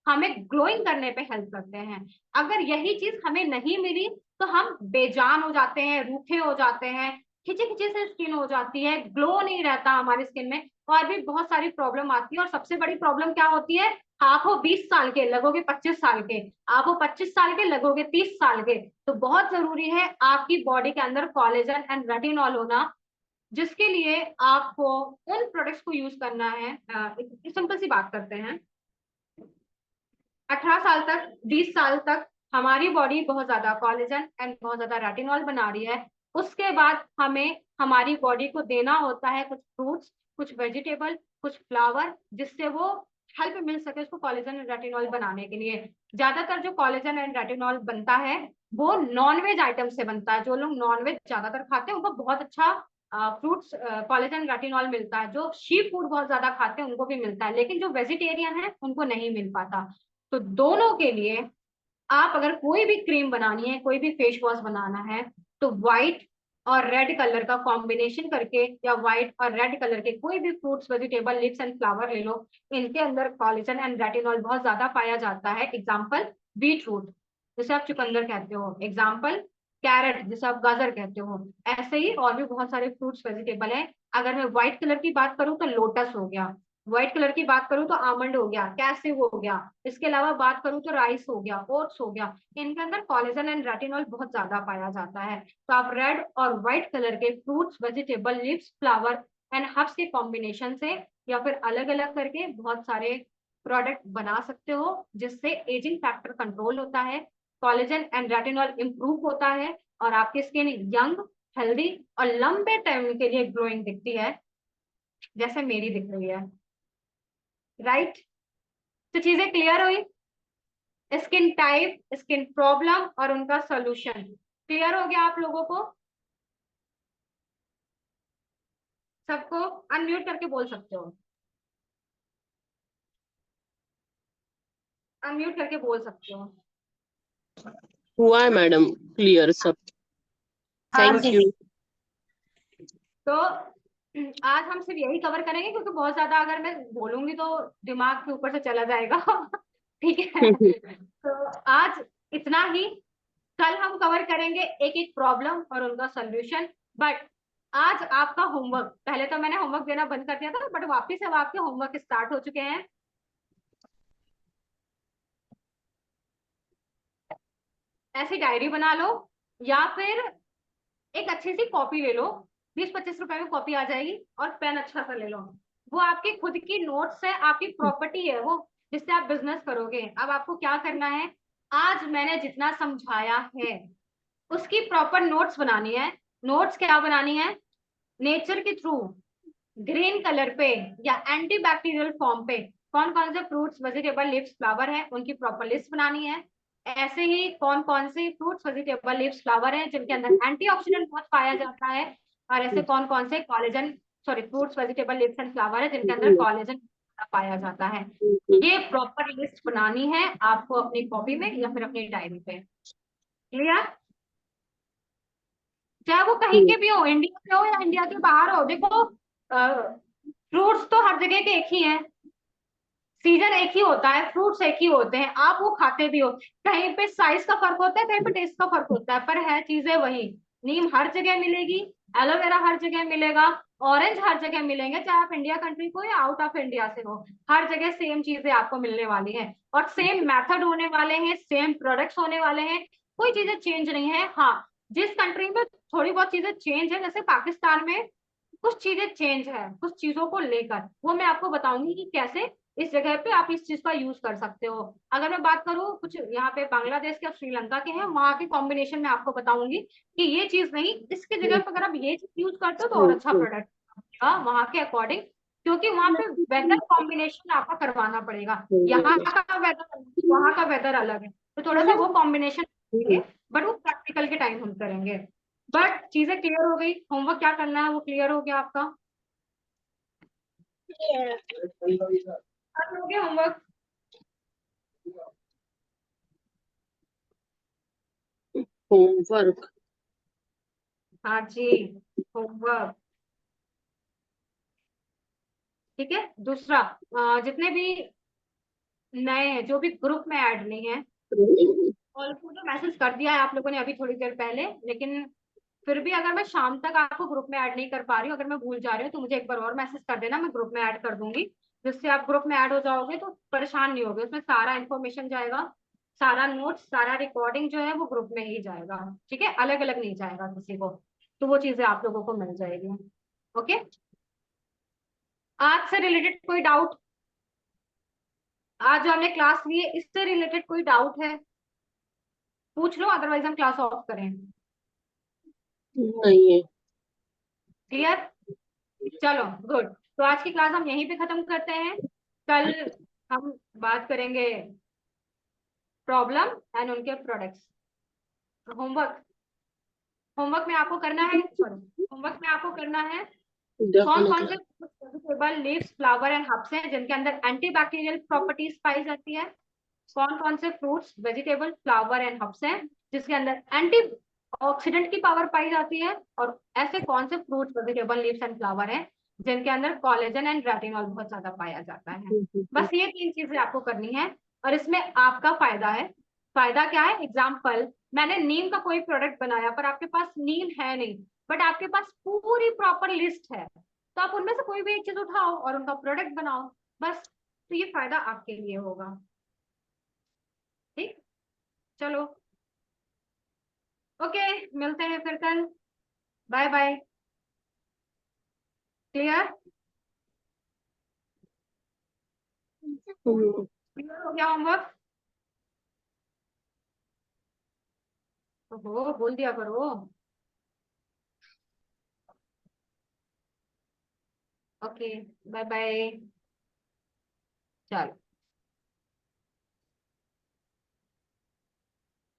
हमें ग्लोइंग करने पे हेल्प करते हैं। अगर यही चीज हमें नहीं मिली, तो हम बेजान हो जाते हैं, रूखे हो जाते हैं, खिंचे खिंचे से स्किन हो जाती है, ग्लो नहीं रहता हमारी स्किन में, और भी बहुत सारी प्रॉब्लम आती है। और सबसे बड़ी प्रॉब्लम क्या होती है, आप हो 20 साल के, लगोगे 25 साल के, आप हो 25 साल के, लगोगे 30 साल के। तो बहुत जरूरी है आपकी बॉडी के अंदर कोलेजन एंड रेटिनॉल होना, जिसके लिए आपको उन प्रोडक्ट्स को यूज करना है। सिंपल सी बात करते हैं, 18 साल तक, 20 साल तक हमारी बॉडी बहुत ज्यादा कोलेजन एंड बहुत ज्यादा रेटिनॉल बना रही है। उसके बाद हमें हमारी बॉडी को देना होता है कुछ फ्रूट्स, कुछ वेजिटेबल, कुछ फ्लावर, जिससे वो हेल्प मिल सके उसको कोलेजन एंड रेटिनॉल बनाने के लिए। ज्यादातर जो कोलेजन एंड रेटिनॉल बनता है वो नॉनवेज आइटम से बनता है। जो लोग नॉनवेज ज्यादातर खाते हैं उनको बहुत अच्छा फ्रूट्स कोलेजन रेटिनॉल मिलता है। जो शी फूड बहुत ज्यादा खाते हैं उनको भी मिलता है, लेकिन जो वेजिटेरियन है उनको नहीं मिल पाता। तो दोनों के लिए आप अगर कोई भी क्रीम बनानी है, कोई भी फेस वॉश बनाना है, तो व्हाइट और रेड कलर का कॉम्बिनेशन करके, या व्हाइट और रेड कलर के कोई भी fruits, vegetable, leaves and flower ले लो, इनके अंदर कोलेजन एंड रेटिनॉल बहुत ज्यादा पाया जाता है। एग्जाम्पल बीट रूट, जिसे आप चुकंदर कहते हो। एग्जाम्पल कैरेट, जिसे आप गाजर कहते हो। ऐसे ही और भी बहुत सारे फ्रूट्स वेजिटेबल हैं। अगर मैं व्हाइट कलर की बात करूं तो लोटस हो गया, व्हाइट कलर की बात करूं तो आमंड हो गया, कैसिव हो गया, इसके अलावा बात करूं तो राइस हो गया, ओट्स हो गया। इनके अंदर कोलेजन एंड रेटिनॉल बहुत ज्यादा पाया जाता है। तो आप रेड और व्हाइट कलर के fruits, vegetable, leaves, flower and herbs के कॉम्बिनेशन से या फिर अलग अलग करके बहुत सारे प्रोडक्ट बना सकते हो, जिससे एजिंग फैक्टर कंट्रोल होता है, कोलेजन एंड रेटिनॉल इंप्रूव होता है, और आपकी स्किन यंग, हेल्दी और लंबे टाइम के लिए ग्लोइंग दिखती है, जैसे मेरी दिख रही है। राइट? तो चीजें क्लियर हुई? स्किन टाइप, स्किन प्रॉब्लम और उनका सॉल्यूशन क्लियर हो गया आप लोगों को? सबको अनम्यूट करके बोल सकते हो, अनम्यूट करके बोल सकते हो। हुआ है मैडम, क्लियर सब। हाँ थैंक जी। यू। तो आज हम सिर्फ यही कवर करेंगे, क्योंकि बहुत ज्यादा अगर मैं बोलूंगी तो दिमाग के ऊपर से चला जाएगा। ठीक है? तो आज इतना ही। कल हम कवर करेंगे एक एक प्रॉब्लम और उनका सोल्यूशन। बट आज आपका होमवर्क, पहले तो मैंने होमवर्क देना बंद कर दिया था, बट वापिस अब आपके होमवर्क स्टार्ट हो चुके हैं। ऐसी डायरी बना लो, या फिर एक अच्छी सी कॉपी ले लो, 20-25 रुपए में कॉपी आ जाएगी, और पेन अच्छा सा ले लो। वो आपकी खुद की नोट्स है, आपकी प्रॉपर्टी है वो, जिससे आप बिजनेस करोगे। अब आपको क्या करना है, आज मैंने जितना समझाया है उसकी प्रॉपर नोट्स बनानी है। नोट्स क्या बनानी है? नेचर के थ्रू ग्रीन कलर पे या एंटी बैक्टीरियल फॉर्म पे कौन कौन से फ्रूट्स, वेजिटेबल, लीव्स, फ्लावर है, उनकी प्रॉपर लिस्ट बनानी है। ऐसे ही कौन कौन से फ्रूट्स, वेजिटेबल, लीव्स, फ्लावर है जिनके अंदर एंटीऑक्सीडेंट बहुत पाया जाता है, और ऐसे कौन कौन से collagen, sorry, fruits, vegetable, leaves and flower है जिनके अंदर कॉलेजन पाया जाता है। ये प्रॉपर लिस्ट बनानी है आपको अपनी कॉपी में या फिर अपनी डायरी पे। क्लियर? चाहे वो कहीं के भी हो, इंडिया में हो या इंडिया के बाहर हो। देखो, फ्रूट्स तो हर जगह के एक ही हैं, सीजन एक ही होता है, फ्रूट्स एक ही होते हैं, आप वो खाते भी हो। कहीं पे साइज का फर्क होता है, कहीं पे टेस्ट का फर्क होता है, पर है चीजें वही। नीम हर जगह मिलेगी, एलोवेरा हर जगह मिलेगा, ऑरेंज हर जगह मिलेंगे, चाहे आप इंडिया कंट्री को या आउट ऑफ इंडिया से हो, हर जगह सेम चीजें आपको मिलने वाली है, और सेम मेथड होने वाले हैं, सेम प्रोडक्ट्स होने वाले हैं। कोई चीजें चेंज नहीं है। हाँ, जिस कंट्री में थोड़ी बहुत चीजें चेंज है, जैसे पाकिस्तान में कुछ चीजें चेंज है कुछ चीजों को लेकर, वो मैं आपको बताऊंगी कि कैसे इस जगह पे आप इस चीज का यूज कर सकते हो। अगर मैं बात करूँ कुछ यहाँ पे बांग्लादेश के और श्रीलंका के हैं, वहां के कॉम्बिनेशन में आपको बताऊंगी कि ये चीज नहीं, इसके जगह पे अगर आप ये चीज यूज करते हो तो और अच्छा प्रोडक्ट वहां के अकॉर्डिंग, क्योंकि वहां पे वेदर कॉम्बिनेशन आपका करवाना पड़ेगा। यहाँ का वेदर, वहां का वेदर अलग है, तो थोड़ा सा वो कॉम्बिनेशन, बट वो प्रैक्टिकल के टाइम हम करेंगे। बट चीजें क्लियर हो गई, होमवर्क क्या करना है वो क्लियर हो गया आपका? कर लोगे होमवर्क? होमवर्क। हाँ जी, होमवर्क। ठीक है। दूसरा, जितने भी नए हैं जो भी ग्रुप में ऐड नहीं है, ऑल को तो मैसेज कर दिया है आप लोगों ने अभी थोड़ी देर पहले, लेकिन फिर भी अगर मैं शाम तक आपको ग्रुप में ऐड नहीं कर पा रही हूँ, अगर मैं भूल जा रही हूँ, तो मुझे एक बार और मैसेज कर देना, मैं ग्रुप में ऐड कर दूंगी। जिससे आप ग्रुप में ऐड हो जाओगे तो परेशान नहीं होगे, उसमें सारा इन्फॉर्मेशन जाएगा, सारा नोट्स, सारा रिकॉर्डिंग जो है वो ग्रुप में ही जाएगा। ठीक है? अलग अलग नहीं जाएगा किसी को, तो वो चीजें आप लोगों को मिल जाएगी। ओके? आज से रिलेटेड कोई डाउट? आज जो हमने क्लास ली है इससे रिलेटेड कोई डाउट है? पूछ लो, अदरवाइज हम क्लास ऑफ करें। नहीं है। क्लियर? चलो, गुड। तो आज की क्लास हम यहीं पे खत्म करते हैं। कल हम बात करेंगे प्रॉब्लम एंड उनके प्रोडक्ट्स। होमवर्क, होमवर्क में आपको करना है, सॉरी, होमवर्क में आपको करना है कौन कौन से vegetable, leaves, flower and herbs हैं जिनके अंदर एंटीबैक्टीरियल प्रॉपर्टीज पाई जाती है, कौन कौन से fruits, vegetable, flower and herbs हैं जिसके अंदर एंटी ऑक्सीडेंट की पावर पाई जाती है, और ऐसे कौन से fruits, vegetable, leaves and flower हैं जिनके अंदर कोलेजन एंड रेटिनॉल बहुत ज्यादा पाया जाता है। बस ये 3 चीजें आपको करनी है, और इसमें आपका फायदा है। फायदा क्या है? एग्जाम्पल, मैंने नीम का कोई प्रोडक्ट बनाया पर आपके पास नीम है नहीं, बट आपके पास पूरी प्रॉपर लिस्ट है, तो आप उनमें से कोई भी एक चीज उठाओ और उनका प्रोडक्ट बनाओ, बस। तो ये फायदा आपके लिए होगा। ठीक, चलो, ओके, मिलते हैं फिर कल। Bye bye. क्लियर? क्लियर हो गया होमवर्क? ओहो, बोल दिया करो। Okay, bye bye. चलो।